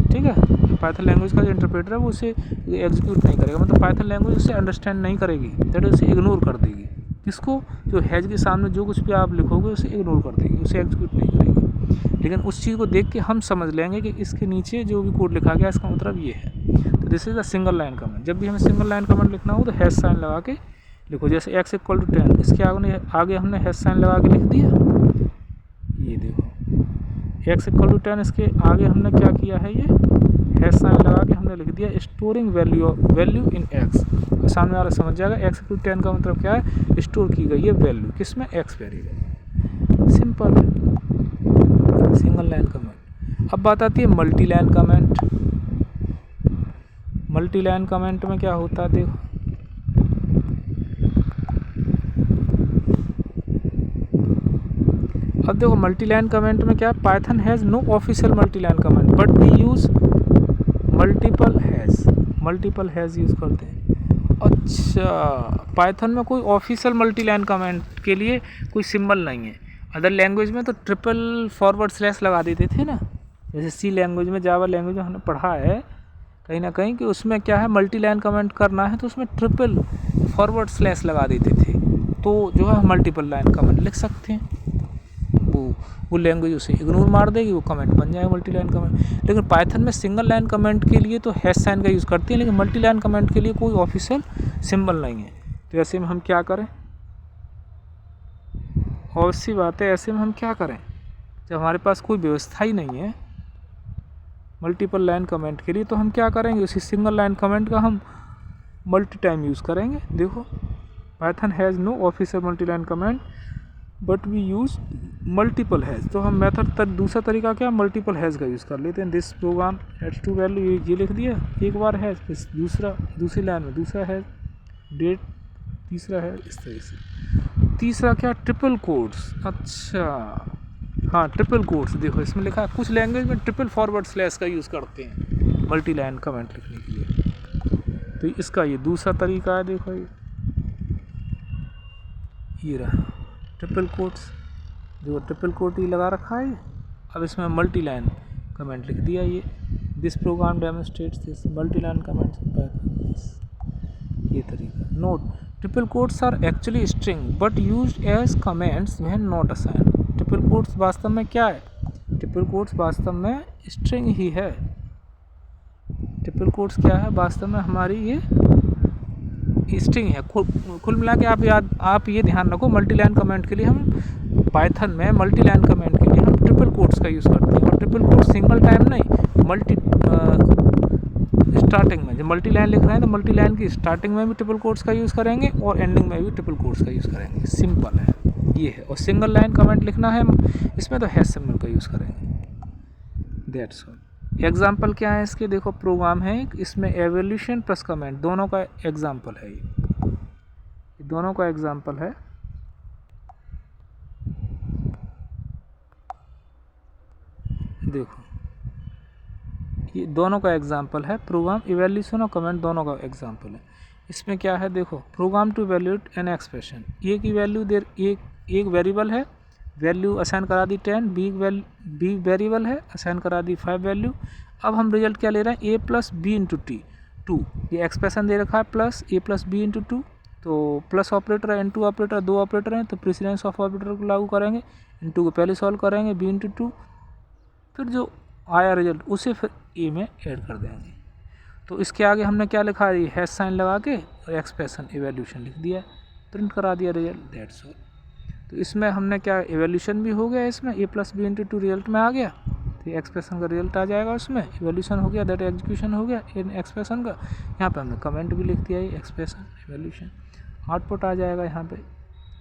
ठीक है। पाइथन लैंग्वेज का जो इंटरप्रेटर है वो उसे एग्जीक्यूट नहीं करेगा, मतलब पाइथन लैंग्वेज उसे अंडरस्टैंड नहीं करेगी, दैट इज उसे इग्नोर कर देगी। किसको? जो हैज़ के सामने जो कुछ भी आप लिखोगे उसे इग्नोर कर देगी, उसे एग्जीक्यूट नहीं करेगी। लेकिन उस चीज़ को देख के हम समझ लेंगे कि इसके नीचे जो भी कोड लिखा गया इसका मतलब ये है। तो this is a single line comment. जब भी हमें सिंगल लाइन कमेंट लिखना हो तो हैश साइन लगा के लिखो, जैसे x = 10, इसके आगे हमने हैश साइन लगा के लिख दिया। ये देखो x = 10, इसके आगे हमने क्या किया है, ये हैश साइन लगा के हमने लिख दिया स्टोरिंग वैल्यू इन x। तो सामने वाला समझ जाएगा x = 10 का मतलब क्या है, स्टोर की गई है वैल्यू किसमें, x वेरिएबल। सिंपल है सिंगल लाइन कमेंट। अब बात आती है multi line comment. Multi line comment में क्या होता है देखो, अब देखो मल्टी लाइन कमेंट में क्या, Python has no official multi line comment but we use multiple hash use करते हैं। अच्छा, पाइथन में कोई ऑफिशियल मल्टी लाइन कमेंट के लिए कोई सिंबल नहीं है। अदर लैंग्वेज में तो // लगा देते थे ना, जैसे सी लैंग्वेज में, जावा लैंग्वेज में हमने पढ़ा है कहीं ना कहीं कि उसमें क्या है, मल्टी लाइन कमेंट करना है तो उसमें // लगा देते थे, तो जो है मल्टीपल लाइन कमेंट लिख सकते हैं। वो लैंग्वेज उसे इग्नोर मार देगी, वो कमेंट बन जाएगा मल्टी लाइन कमेंट। लेकिन पाइथन में सिंगल लाइन कमेंट के लिए तो हैश साइन का यूज़ करते हैं, लेकिन मल्टी लाइन कमेंट के लिए कोई ऑफिशियल सिंबल नहीं है। तो ऐसे में हम क्या करें, और सी बात है, ऐसे में हम क्या करें जब हमारे पास कोई व्यवस्था ही नहीं है मल्टीपल लाइन कमेंट के लिए, तो हम क्या करेंगे, उसी सिंगल लाइन कमेंट का हम मल्टी टाइम यूज़ करेंगे। देखो, Python has no official multi line comment but we use multiple hash. तो हम मेथड दूसरा तरीका क्या, मल्टीपल हैज़ का यूज़ कर लेते हैं। This program adds two value, ये लिख दिया एक बार हैज़, फिर दूसरी लाइन में दूसरा हैज़, डेट तीसरा है, इस तरह से। तीसरा क्या, ट्रिपल कोट्स। अच्छा हाँ, ट्रिपल कोट्स। देखो इसमें लिखा है कुछ लैंग्वेज में ट्रिपल फॉरवर्ड स्लैश का यूज़ करते हैं मल्टी लाइन कमेंट लिखने के लिए। तो इसका ये दूसरा तरीका है। देखो ये रहा ट्रिपल कोट्स, जो ट्रिपल कोट ही लगा रखा है। अब इसमें मल्टी लाइन कमेंट लिख दिया। ये this program demonstrates this multi line comments, ये तरीका। Note, triple quotes are actually string but used as comments when not assign. ट्रिपल कोट्स वास्तव में क्या है, ट्रिपल कोट्स वास्तव में स्ट्रिंग ही है। ट्रिपल कोट्स क्या है, वास्तव में हमारी ये स्ट्रिंग है। कुल मिला के आप ये ध्यान रखो, मल्टी लाइन कमेंट के लिए हम पाइथन में मल्टी लाइन कमेंट के लिए हम ट्रिपल कोट्स का यूज़ करते हैं। और ट्रिपल कोट्स सिंगल टाइम नहीं, मल्टी स्टार्टिंग में जब मल्टी लाइन लिख रहे हैं तो मल्टी लाइन की स्टार्टिंग में भी ट्रिपल कोट्स का यूज़ करेंगे और एंडिंग में भी ट्रिपल कोट्स का यूज़ करेंगे। सिंपल है ये है। और सिंगल लाइन कमेंट लिखना है इसमें तो हैश सिंबल का यूज़ करेंगे। That's all. एग्जाम्पल क्या है इसके, देखो प्रोग्राम है इसमें एवोल्यूशन प्लस कमेंट दोनों का एग्जाम्पल है। ये दोनों का एग्जाम्पल है। देखो ये दोनों का एग्जाम्पल है, प्रोग्राम इवैल्यूएशन और कमेंट दोनों का एग्जाम्पल है। इसमें क्या है, देखो program to evaluate an expression, A की वैल्यू देर एक वेरिएबल है, वैल्यू असाइन करा दी 10, बी वेरिएबल है, असाइन करा दी 5 वैल्यू। अब हम रिजल्ट क्या ले रहे हैं, ए प्लस बी इंटू टी 2, ये एक्सप्रेशन दे रखा है प्लस ए प्लस बी इंटू 2। तो प्लस ऑपरेटर है, इंटू ऑपरेटर, दो ऑपरेटर हैं तो प्रेसिडेंस ऑफ ऑपरेटर को लागू करेंगे, इंटू को पहले सॉल्व करेंगे, बी इंटू 2, फिर जो आया रिजल्ट उसे फिर ए में ऐड कर देंगे। तो इसके आगे हमने क्या लिखा है, हैश साइन लगा के और एक्सप्रेशन इवैल्यूएशन लिख दिया, प्रिंट करा दिया रिजल्ट, दैट्स ऑल। तो इसमें हमने क्या, इवैल्यूएशन भी हो गया इसमें, ए प्लस बी इंटू 2 रिजल्ट में आ गया, तो एक्सप्रेशन का रिजल्ट आ जाएगा उसमें, इवैल्यूएशन हो गया, दैट एग्जीक्यूशन हो गया इन एक्सप्रेशन का। यहाँ पे हमने कमेंट भी लिख दिया, ये एक्सप्रेशन इवैल्यूएशन, आउटपुट आ जाएगा यहाँ पे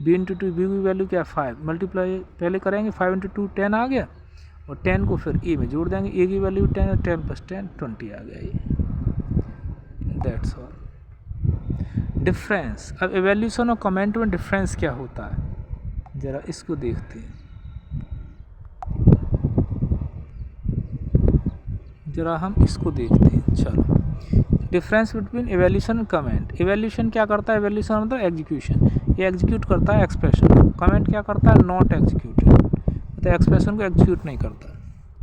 बी इंटू 2, बी की वैल्यू क्या है 5, मल्टीप्लाई पहले करेंगे 5 इंटू 2 10 आ गया, और 10 को फिर ए में जोड़ देंगे, ए की वैल्यू 10 और 10 प्लस 10 20 आ गया ये, दैट्स ऑल। डिफरेंस, अब इवैल्यूएशन और कमेंट में डिफरेंस क्या होता है ज़रा इसको देखते हैं। ज़रा हम इसको देखते हैं। चलो, डिफरेंस बिटवीन इवैल्यूएशन और कमेंट। इवैल्यूएशन क्या करता है, इवैल्यूएशन मतलब एग्जीक्यूशन, ये एग्जीक्यूट करता है एक्सप्रेशन को। कमेंट क्या करता है, नॉट एग्जीक्यूटेड, मतलब एक्सप्रेशन को एग्जीक्यूट नहीं करता।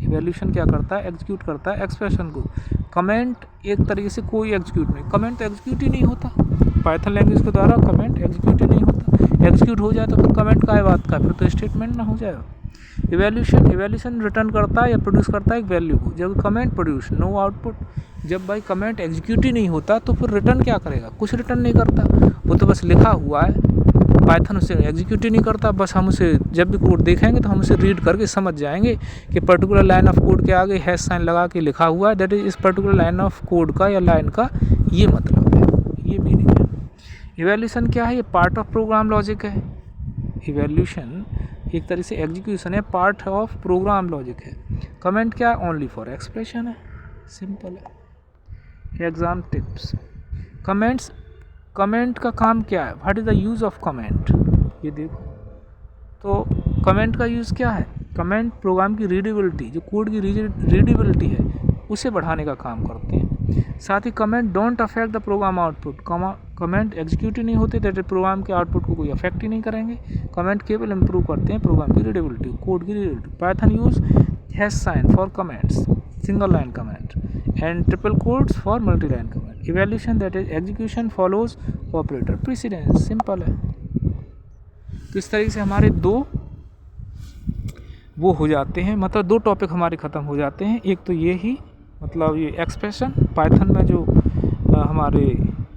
इवैल्यूएशन क्या करता है, एग्जीक्यूट करता है एक्सप्रेशन को। कमेंट एक तरीके से कोई एग्जीक्यूट नहीं, कमेंट तो एग्जीक्यूट ही नहीं होता पाइथन लैंग्वेज के द्वारा, कमेंट एग्जीक्यूट ही नहीं होता। एग्जीक्यूट हो जाए तो फिर कमेंट का है बात का, फिर तो स्टेटमेंट ना हो जाएगा। इवैल्यूएशन रिटर्न करता है या प्रोड्यूस करता है एक वैल्यू को, जब कमेंट प्रोड्यूस नो आउटपुट। जब भाई कमेंट एग्जीक्यूट ही नहीं होता तो फिर रिटर्न क्या करेगा, कुछ रिटर्न नहीं करता, वो तो बस लिखा हुआ है, पाइथन उसे एग्जीक्यूट ही नहीं करता। बस हम उसे जब भी कोड देखेंगे तो हम उसे रीड करके समझ जाएंगे कि पर्टिकुलर लाइन ऑफ कोड के आगे हैश साइन लगा के लिखा हुआ है, दैट इज इस पर्टिकुलर लाइन ऑफ कोड का या लाइन का ये मतलब है, ये मीनिंग है। इवैल्यूएशन क्या है, ये पार्ट ऑफ प्रोग्राम लॉजिक है। इवैल्यूएशन एक तरह से एग्जीक्यूशन है, पार्ट ऑफ प्रोग्राम लॉजिक है। कमेंट क्या है, ओनली फॉर एक्सप्रेशन है, सिंपल है। एग्जाम टिप्स, कमेंट का काम क्या है, what is the use of comment, ये देखो। तो कमेंट का यूज़ क्या है, कमेंट प्रोग्राम की रीडेबिलिटी, जो कोड की रीडेबिलिटी है उसे बढ़ाने का काम करते हैं। साथ ही comment don't affect the program output, comment execute ही नहीं होते, दैट प्रोग्राम के आउटपुट को कोई अफेक्ट ही नहीं करेंगे। कमेंट केवल इंप्रूव करते हैं प्रोग्राम की रीडेबिलिटी, कोड की readability. Python use hash sign for comments, single line comment, and triple quotes for multi line comment. Evaluation that is execution follows operator precedence, simple है। तो इस तरीके से हमारे दो वो हो जाते हैं, मतलब दो टॉपिक हमारे ख़त्म हो जाते हैं। एक तो ये ही, मतलब ये एक्सप्रेशन पाइथन में जो हमारे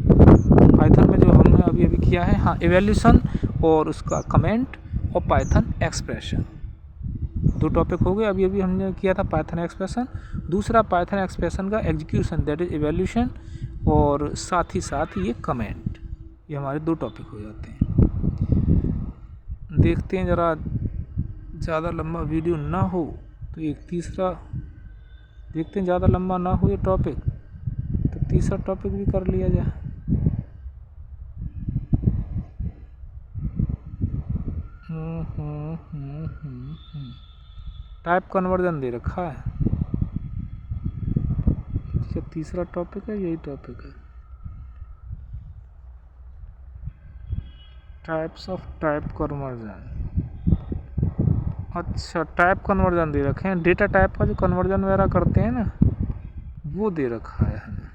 पाइथन में जो हमने अभी किया है, हाँ इवैल्यूएशन और उसका कमेंट, और पाइथन एक्सप्रेशन। 2 टॉपिक हो गए। अभी अभी हमने किया था पाइथन एक्सप्रेशन, दूसरा पाइथन एक्सप्रेशन का एग्जीक्यूशन दैट इज इवैल्यूएशन, और साथ ही साथ ये कमेंट। ये हमारे 2 टॉपिक हो जाते हैं। देखते हैं ज़रा ज़्यादा लंबा वीडियो ना हो तो एक तीसरा देखते हैं, ज़्यादा लंबा ना हो ये टॉपिक तो तीसरा टॉपिक भी कर लिया जाए। टाइप कन्वर्जन दे रखा है, ठीक है। तीसरा टॉपिक है, यही टॉपिक है, टाइप्स ऑफ टाइप कन्वर्जन। अच्छा, टाइप कन्वर्जन दे रखे हैं, डेटा टाइप का जो कन्वर्जन वगैरह करते हैं ना वो दे रखा है हमें।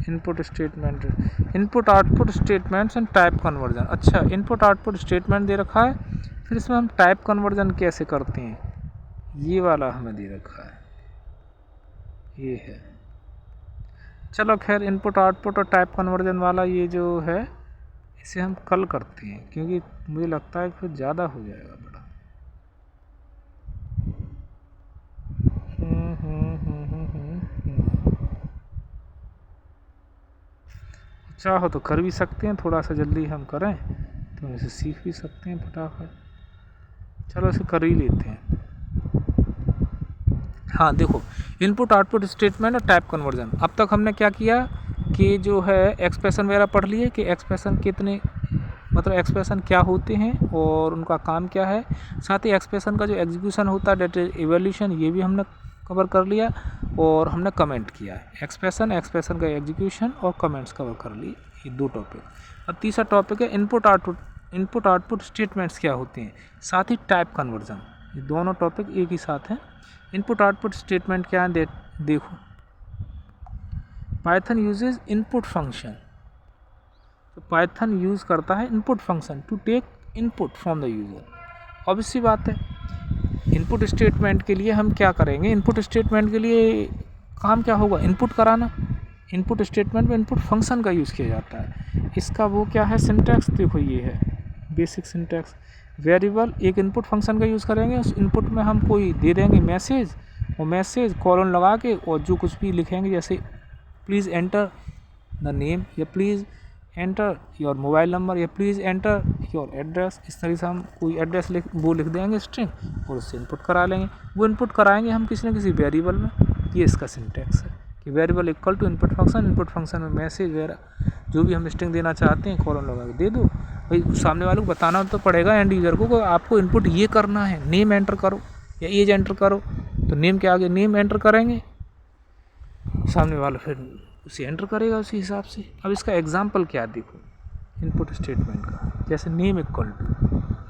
Input statement, input output statements and type conversion. अच्छा, इनपुट आउटपुट स्टेटमेंट दे रखा है, फिर इसमें हम टाइप कन्वर्जन कैसे करते हैं ये वाला हमें दे रखा है, ये है। चलो खैर, इनपुट आउटपुट और टाइप कन्वर्जन वाला ये जो है इसे हम कल करते हैं, क्योंकि मुझे लगता है फिर ज़्यादा हो जाएगा बड़ा। चाहो तो कर भी सकते हैं, थोड़ा सा जल्दी हम करें तो इसे सीख भी सकते हैं फटाफट। चलो इसे कर ही लेते हैं। हाँ देखो, इनपुट आउटपुट स्टेटमेंट और टाइप कन्वर्जन। अब तक हमने क्या किया कि जो है एक्सप्रेशन वगैरह पढ़ लिए कि एक्सप्रेशन कितने, मतलब एक्सप्रेशन क्या होते हैं और उनका काम क्या है। साथ ही एक्सप्रेशन का जो एग्जीक्यूशन होता है डेट इवैल्यूएशन, ये भी हमने कवर कर लिया। और हमने कमेंट किया है, एक्सप्रेशन का एग्जीक्यूशन और कमेंट्स कवर कर लिए, ये 2 टॉपिक। अब तीसरा टॉपिक है इनपुट आउटपुट स्टेटमेंट्स क्या होते हैं, साथ ही टाइप कन्वर्जन। ये दोनों टॉपिक एक ही साथ हैं। इनपुट आउटपुट स्टेटमेंट क्या है देखो, पाइथन यूजेज इनपुट फंक्शन। तो पाइथन यूज़ करता है input function to take input from the user. Obviously बात है, इनपुट स्टेटमेंट के लिए हम क्या करेंगे, इनपुट स्टेटमेंट के लिए काम क्या होगा, इनपुट कराना। इनपुट स्टेटमेंट में इनपुट फंक्शन का यूज़ किया जाता है। इसका वो क्या है सिंटैक्स, देखो ये है बेसिक सिंटैक्स। वेरिएबल एक इनपुट फंक्शन का यूज़ करेंगे, उस इनपुट में हम कोई दे देंगे मैसेज, और मैसेज कॉलन लगा के और जो कुछ भी लिखेंगे, जैसे प्लीज़ एंटर द नेम, या please enter your mobile number, या प्लीज़ एंटर योर एड्रेस। इस तरह से हम कोई एड्रेस लिख देंगे स्ट्रिंग, और उससे इनपुट करा लेंगे। वो इनपुट कराएंगे हम किसी न किसी वेरिएबल में। ये इसका सिंटैक्स है कि variable equal to input function में मैसेज वगैरह जो भी हम स्ट्रिंग देना चाहते हैं कॉलन लगा के दे दो। भाई सामने वाले को बताना तो पड़ेगा एंड यूज़र को कि आपको इनपुट ये करना है, नेम एंटर करो या एज एंटर करो। तो नेम के आगे नेम एंटर करेंगे, सामने वाला फिर उसे एंटर करेगा उसी हिसाब से। अब इसका एग्जांपल क्या है देखो, इनपुट स्टेटमेंट का, जैसे नेम इक्वल टू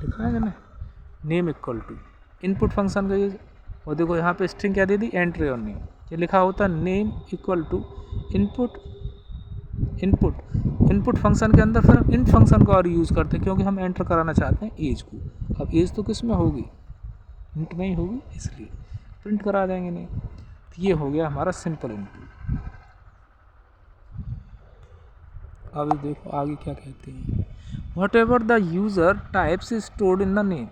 लिखा है ना, name equal to input function का यूज। और देखो यहाँ पे स्ट्रिंग क्या दे दी, एंटर योर नेम। ये लिखा होता name equal to input function के अंदर फिर इन फंक्शन का और यूज़ करते हैं, क्योंकि हम एंटर कराना चाहते हैं एज को। अब एज तो किस में होगी, इंट में ही होगी, इसलिए प्रिंट करा देंगे नहीं। तो ये हो गया हमारा सिंपल इनपुट। अब देखो आगे क्या कहते हैं, whatever the user types is stored in the name.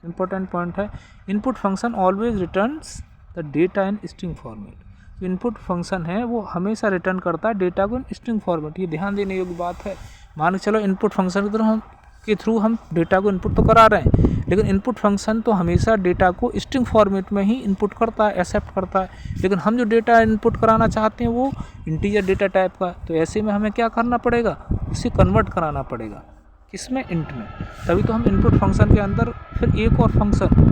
Important point है, input function always returns the data in string format. जो इनपुट फंक्शन है वो हमेशा रिटर्न करता है डेटा को इन स्ट्रिंग फॉर्मेट। ये ध्यान देने योग्य बात है। मान के चलो इनपुट फंक्शन के थ्रू हम डेटा को इनपुट तो करा रहे हैं, लेकिन इनपुट फंक्शन तो हमेशा डेटा को स्ट्रिंग फॉर्मेट में ही इनपुट करता है, एक्सेप्ट करता है। लेकिन हम जो डेटा इनपुट कराना चाहते हैं वो इंटीजर डेटा टाइप का, तो ऐसे में हमें क्या करना पड़ेगा, उसे कन्वर्ट कराना पड़ेगा किसमें, इंट में। तभी तो हम इनपुट फंक्शन के अंदर फिर एक और फंक्शन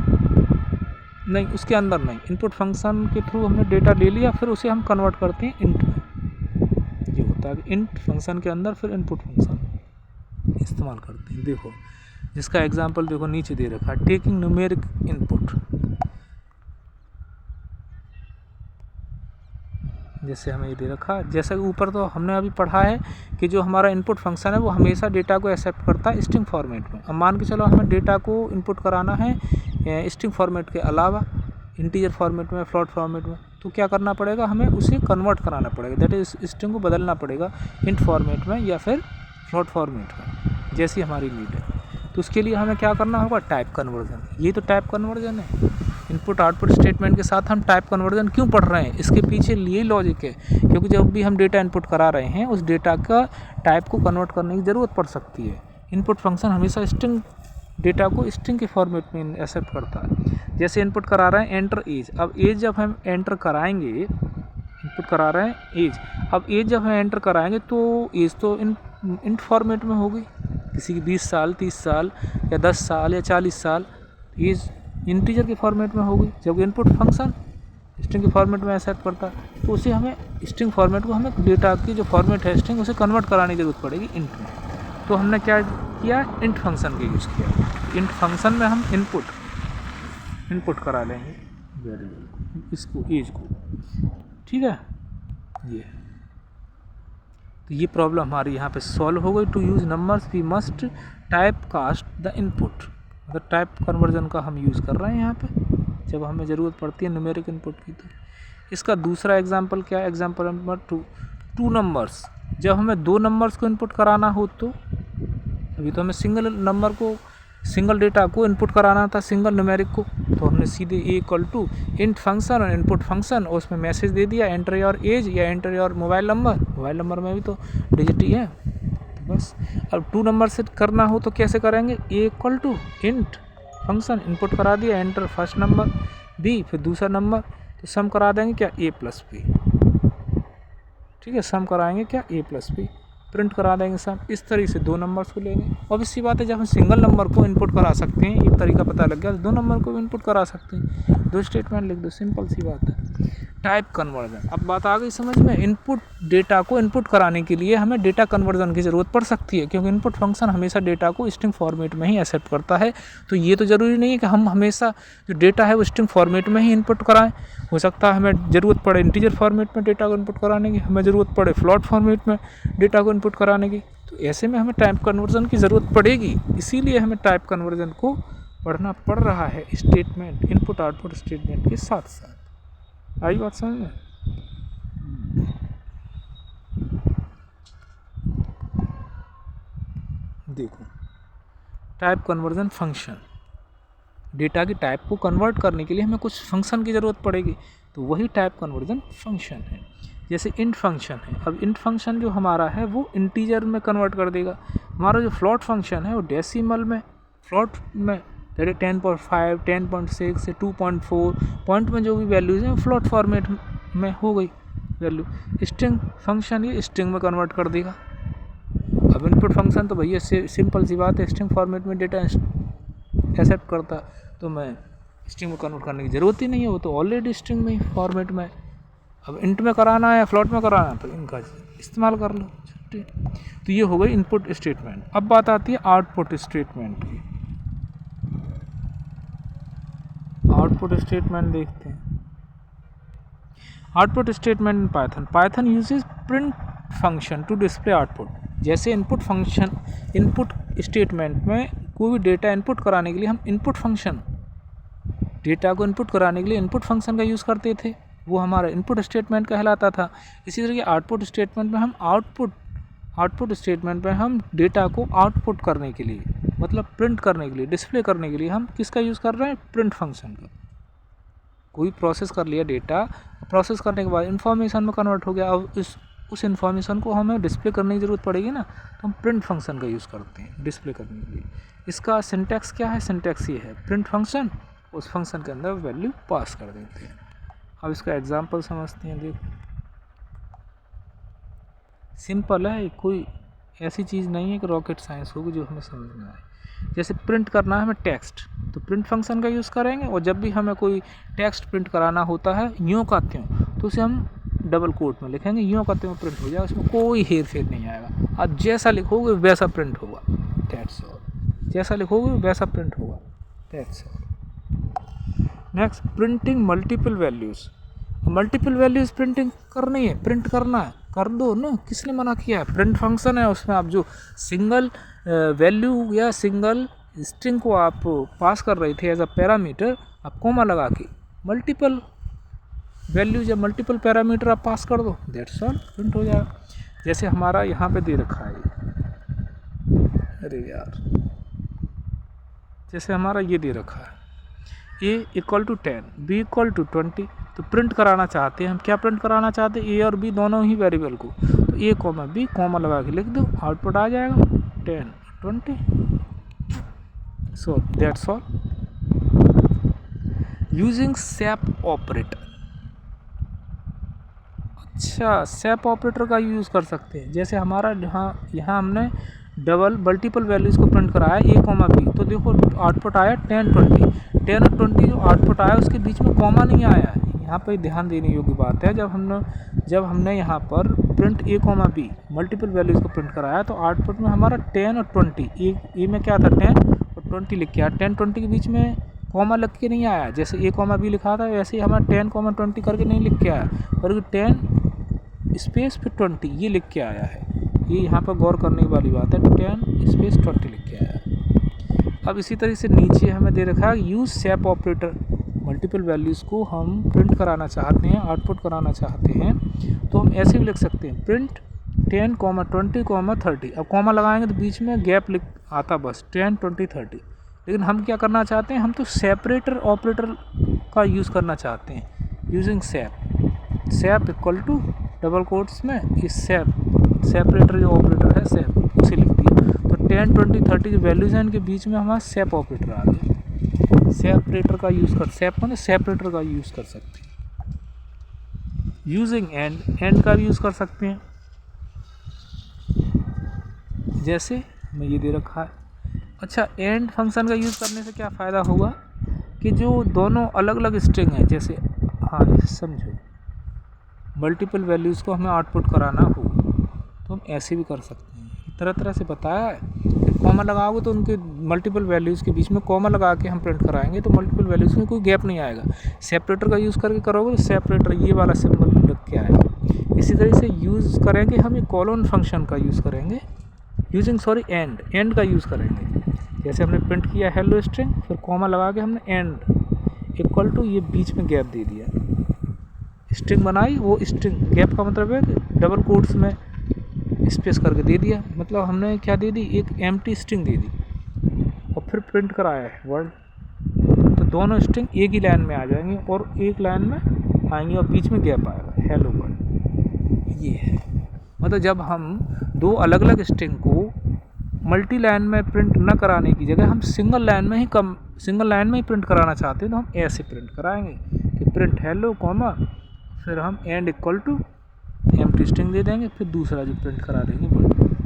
नहीं, उसके अंदर नहीं, इनपुट फंक्शन के थ्रू हमने डेटा ले लिया, फिर उसे हम कन्वर्ट करते हैं इंट में। ये होता है कि इंट फंक्शन के अंदर फिर इनपुट फंक्शन इस्तेमाल करते हैं। देखो जिसका एग्जांपल देखो नीचे दे रखा है, टेकिंग न्यूमेरिक इनपुट। जैसे हमें ये दे रखा है, जैसा कि ऊपर तो हमने अभी पढ़ा है कि जो हमारा इनपुट फंक्शन है वो हमेशा डेटा को एक्सेप्ट करता है स्ट्रिंग फॉर्मेट में। अब मान के चलो हमें डेटा को इनपुट कराना है स्ट्रिंग फॉर्मेट के अलावा इंटीजर फॉर्मेट में, फ्लोट फॉर्मेट में, तो क्या करना पड़ेगा, हमें उसे कन्वर्ट कराना पड़ेगा, दैट इज स्ट्रिंग को बदलना पड़ेगा इंट फॉर्मेट में या फिर फ्लोट फॉर्मेट में, जैसी हमारी नीड है। तो उसके लिए हमें क्या करना होगा, टाइप कन्वर्जन। ये तो टाइप कन्वर्जन है। इनपुट आउटपुट स्टेटमेंट के साथ हम टाइप कन्वर्जन क्यों पढ़ रहे हैं, इसके पीछे ये लॉजिक है, क्योंकि जब भी हम डेटा इनपुट करा रहे हैं उस डेटा का टाइप को कन्वर्ट करने की ज़रूरत पड़ सकती है। इनपुट फंक्शन हमेशा स्ट्रिंग डेटा को स्ट्रिंग के फॉर्मेट में एक्सेप्ट करता है। जैसे इनपुट करा रहे हैं एंटर एज, अब एज जब हम एंटर कराएंगे, इनपुट करा रहे हैं एज, अब एज जब हम एंटर कराएंगे तो एज तो इंट फॉर्मेट में होगी, किसी की 20 साल 30 साल या 10 साल या 40 साल, एज इंटीजर के फॉर्मेट में होगी। जब इनपुट फंक्शन स्ट्रिंग के फॉर्मेट में एक्सेप्ट करता है तो उसे हमें स्ट्रिंग फॉर्मेट को हमें डेटा की जो फॉर्मेट है स्ट्रिंग उसे कन्वर्ट कराने की जरूरत पड़ेगी इंट में। तो हमने क्या किया, इंट फंक्शन का यूज़ किया। इंट फंक्शन में हम इनपुट करा लेंगे वेरिएबल इसको एज को, ठीक है। ये प्रॉब्लम हमारी यहाँ पे सॉल्व हो गई। To use numbers we must type cast the input, मतलब टाइप कन्वर्जन का हम यूज़ कर रहे हैं यहाँ पे जब हमें ज़रूरत पड़ती है न्यूमेरिक इनपुट की। तो इसका दूसरा एग्जांपल क्या है, एग्जांपल नंबर 2, 2 नंबर्स। जब हमें 2 नंबर्स को इनपुट कराना हो तो अभी तो हमें सिंगल डेटा को इनपुट कराना था, सिंगल न्यूमेरिक को, तो हमने सीधे इंट फंक्शन और इनपुट फंक्शन और उसमें मैसेज दे दिया एंटर योर एज या एंटर योर मोबाइल नंबर में भी तो डिजिट ही है। तो बस अब 2 नंबर से करना हो तो कैसे करेंगे, इंट फंक्शन इनपुट करा दिया एंटर फर्स्ट नंबर बी फिर दूसरा नंबर, तो सम करा देंगे क्या a प्लस बी, ठीक है, सम कराएंगे क्या a प्लस बी, प्रिंट करा देंगे सम। इस तरीके से 2 नंबर्स को लेंगे। ऑब्वियस सी बात है जब हम सिंगल नंबर को इनपुट करा सकते हैं, एक तरीका पता लग गया, तो 2 नंबर को भी इनपुट करा सकते हैं, 2 स्टेटमेंट लिख दो, सिंपल सी बात है। टाइप कन्वर्जन, अब बात आ गई समझ में। इनपुट डेटा को इनपुट कराने के लिए हमें डेटा कन्वर्जन की ज़रूरत पड़ सकती है, क्योंकि इनपुट फंक्शन हमेशा डेटा को स्ट्रिंग फॉर्मेट में ही एक्सेप्ट करता है। तो ये तो ज़रूरी नहीं है कि हम हमेशा जो डेटा है वो स्ट्रिंग फॉर्मेट में ही इनपुट कराएं। हो सकता है हमें ज़रूरत पड़े इंटीजर फॉर्मेट में डेटा को इनपुट कराने की, हमें ज़रूरत पड़े फ्लोट फॉर्मेट में डेटा को इनपुट कराने की। तो ऐसे में हमें टाइप कन्वर्जन की ज़रूरत पड़ेगी, इसीलिए हमें टाइप कन्वर्जन को पढ़ना पड़ रहा है स्टेटमेंट, इनपुट आउटपुट स्टेटमेंट के साथ साथ। आई बात समझ में? देखो, टाइप कन्वर्जन फंक्शन, डेटा की टाइप को कन्वर्ट करने के लिए हमें कुछ फंक्शन की ज़रूरत पड़ेगी, तो वही टाइप कन्वर्जन फंक्शन है। जैसे इंट फंक्शन है, अब इंट फंक्शन जो हमारा है वो इंटीजर में कन्वर्ट कर देगा। हमारा जो फ्लोट फंक्शन है वो डेसिमल में, फ्लोट में 10.5, 10.6 से 2.4 पॉइंट में जो भी वैल्यूज़ हैं फ्लोट फॉर्मेट में हो गई वैल्यू। स्ट्रिंग फंक्शन ये स्ट्रिंग में कन्वर्ट कर देगा। अब इनपुट फंक्शन तो भैया सिंपल सी बात है, स्ट्रिंग फॉर्मेट में डेटा एक्सेप्ट करता, तो मैं स्ट्रिंग में कन्वर्ट करने की ज़रूरत ही नहीं है, वो तो ऑलरेडी स्ट्रिंग में फॉर्मेट में। अब इंट में कराना है या फ्लोट में कराना है तो इनका इस्तेमाल कर लो। तो ये हो गई इनपुट स्टेटमेंट। अब बात आती है आउटपुट स्टेटमेंट की। आउटपुट स्टेटमेंट देखते हैं। Output statement in Python uses print function to display output. जैसे इनपुट फंक्शन, इनपुट स्टेटमेंट में कोई भी डेटा इनपुट कराने के लिए हम इनपुट फंक्शन, डेटा को इनपुट कराने के लिए इनपुट फंक्शन का यूज़ करते थे, वो हमारा इनपुट स्टेटमेंट कहलाता था। इसी तरह आउटपुट स्टेटमेंट में हम आउटपुट स्टेटमेंट में हम डेटा को आउटपुट करने के लिए, मतलब प्रिंट करने के लिए, डिस्प्ले करने के लिए हम किसका यूज़ कर रहे हैं, प्रिंट फंक्शन का। कोई प्रोसेस कर लिया डेटा, प्रोसेस करने के बाद इन्फॉर्मेशन में कन्वर्ट हो गया, अब उस इन्फॉर्मेशन को हमें डिस्प्ले करने की ज़रूरत पड़ेगी ना, तो हम प्रिंट फंक्शन का यूज़ करते हैं डिस्प्ले करने के लिए। इसका सिंटैक्स क्या है, सिंटैक्स ये है, प्रिंट फंक्शन उस फंक्शन के अंदर वैल्यू पास कर देते हैं। अब इसका एग्जांपल समझते हैं। देखो सिंपल है, कोई ऐसी चीज़ नहीं है कि रॉकेट साइंस होगी जो हमें समझ में आए। जैसे प्रिंट करना है हमें टेक्स्ट, तो प्रिंट फंक्शन का यूज़ करेंगे, और जब भी हमें कोई टेक्स्ट प्रिंट कराना होता है यूँ का त्यों, तो उसे हम डबल कोट में लिखेंगे, यूँ का त्यों प्रिंट हो जाएगा, उसमें कोई हेर फेर नहीं आएगा। आप जैसा लिखोगे वैसा प्रिंट होगा, दैट्स ऑल। जैसा लिखोगे वैसा प्रिंट होगा, that's all. Next, printing multiple values. Multiple values printing करनी है, प्रिंट करना है, कर दो ना, किसने मना किया है। प्रिंट फंक्शन है, उसमें आप जो सिंगल वैल्यू या सिंगल स्ट्रिंग को आप पास कर रहे थे एज अ पैरामीटर, आप कॉमा लगा के मल्टीपल वैल्यूज या मल्टीपल पैरामीटर आप पास कर दो, दैट्स ऑल, प्रिंट हो जाएगा। जैसे हमारा यहाँ पे दे रखा है, अरे यार जैसे हमारा ये दे रखा है a equal to 10, b equal to 20, तो प्रिंट कराना चाहते हैं हम, क्या प्रिंट कराना चाहते हैं, a और b दोनों ही वेरिएबल को, तो a कॉमा b कॉमा लगा के लिख दो, आउटपुट आ जाएगा 10 20। So that's all. Using SAP operator. अच्छा, SAP ऑपरेटर का यूज़ कर सकते हैं। जैसे हमारा यहाँ हमने डबल मल्टीपल वैल्यूज़ को प्रिंट कराया a कॉमा b, तो देखो आउटपुट आया 10 20। 10 और 20 जो आउटपुट आया उसके बीच में कॉमा नहीं आया है। यहाँ पर ध्यान देने योग्य बात है, जब हमने यहाँ पर print a comma b multiple values को प्रिंट कराया तो आउटपुट में हमारा 10 और 20, ए में क्या था 10 और 20 लिख के आया। 10 20 के बीच में कॉमा लग के नहीं आया, जैसे a कॉमा b लिखा था वैसे ही हमारा 10 कॉमा 20 करके नहीं लिख के आया, बल्कि 10 स्पेस फिर 20 ये लिख के आया है। ये यहाँ पर गौर करने वाली बात है, 10 स्पेस 20 लिख के आया है। अब इसी तरह से नीचे हमें दे रखा है use SAP operator. Multiple values को हम प्रिंट कराना चाहते हैं, आउटपुट कराना चाहते हैं, तो हम ऐसे भी लिख सकते हैं प्रिंट 10 20 30। अब कॉमा लगाएंगे तो बीच में गैप लिख आता बस 10 20 30। लेकिन हम क्या करना चाहते हैं, हम तो सेपरेटर ऑपरेटर का यूज़ करना चाहते हैं। Using SAP equal to double quotes में इस सेपरेटर जो ऑपरेटर है SAP उसे लिख दिया, तो 10 20 30 जो वैल्यूज़ हैं इनके बीच में हमारा SAP ऑपरेटर आ गया। सेपरेटर का यूज़ कर SAP में सेपरेटर का यूज़ कर सकते हैं। यूजिंग एंड का भी यूज़ कर सकते हैं। जैसे मैं ये दे रखा है। अच्छा, एंड फंक्शन का यूज़ करने से क्या फ़ायदा होगा कि जो दोनों अलग अलग स्ट्रिंग हैं, जैसे समझो मल्टीपल वैल्यूज़ को हमें आउटपुट कराना हो तो हम ऐसे भी कर सकते हैं। तरह तरह से बताया है कि कॉमा लगाओगे तो उनके मल्टीपल वैल्यूज़ के बीच में कॉमा लगा के हम प्रिंट कराएंगे तो मल्टीपल वैल्यूज़ में कोई गैप नहीं आएगा। सेपरेटर का यूज़ करके करोगे तो सेपरेटर ये वाला सिंबल लग के आएगा। इसी तरह से यूज़ करेंगे हम ये कॉलन फंक्शन का यूज़ करेंगे यूजिंग एंड का यूज़ करेंगे। जैसे हमने प्रिंट किया हेलो स्ट्रिंग, फिर कॉमा लगा के हमने एंड इक्वल टू ये बीच में गैप दे दिया, स्ट्रिंग बनाई। वो स्ट्रिंग गैप का मतलब है डबल कोट्स में स्पेस करके दे दिया, मतलब हमने क्या दे दी, एक एम्प्टी स्ट्रिंग दे दी और फिर प्रिंट कराया है वर्ड। तो दोनों स्ट्रिंग एक ही लाइन में आ जाएंगे और एक लाइन में आएंगे और बीच में गैप आएगा, हेलो वर्ड। ये है मतलब जब हम दो अलग अलग स्ट्रिंग को मल्टी लाइन में प्रिंट न कराने की जगह हम सिंगल लाइन में ही प्रिंट कराना चाहते हैं तो हम ऐसे प्रिंट कराएंगे कि प्रिंट हेलो कॉमा फिर हम end equal to empty string दे देंगे, फिर दूसरा जो प्रिंट करा देंगे वो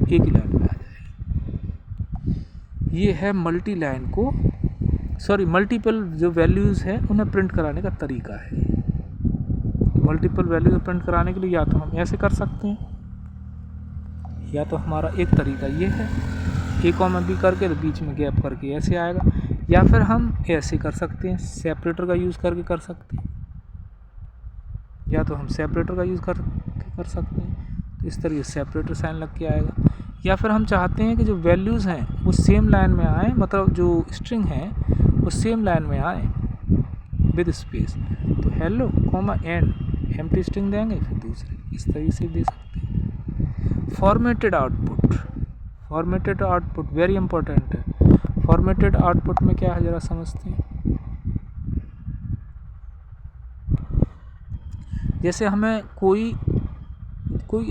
एक ही लाइन में आ जाएगी। ये है मल्टीपल जो वैल्यूज़ है उन्हें प्रिंट कराने का तरीका है। मल्टीपल वैल्यूज प्रिंट कराने के लिए या तो हम ऐसे कर सकते हैं, या तो हमारा एक तरीका ये है a कॉमा b करके तो बीच में गैप करके ऐसे आएगा, या फिर हम ऐसे कर सकते हैं सेपरेटर का यूज़ करके कर सकते हैं, या तो हम सेपरेटर का यूज़ कर सकते हैं तो इस तरीके से सेपरेटर साइन लग के आएगा। या फिर हम चाहते हैं कि जो वैल्यूज़ हैं वो सेम लाइन में आए, मतलब जो स्ट्रिंग है वो सेम लाइन में आए विद स्पेस, तो hello comma and empty string देंगे, फिर दूसरे इस तरीके से दे सकते हैं। फॉर्मेटेड आउटपुट वेरी इंपॉर्टेंट है। फॉर्मेटेड आउटपुट में क्या है ज़रा समझते हैं। जैसे हमें कोई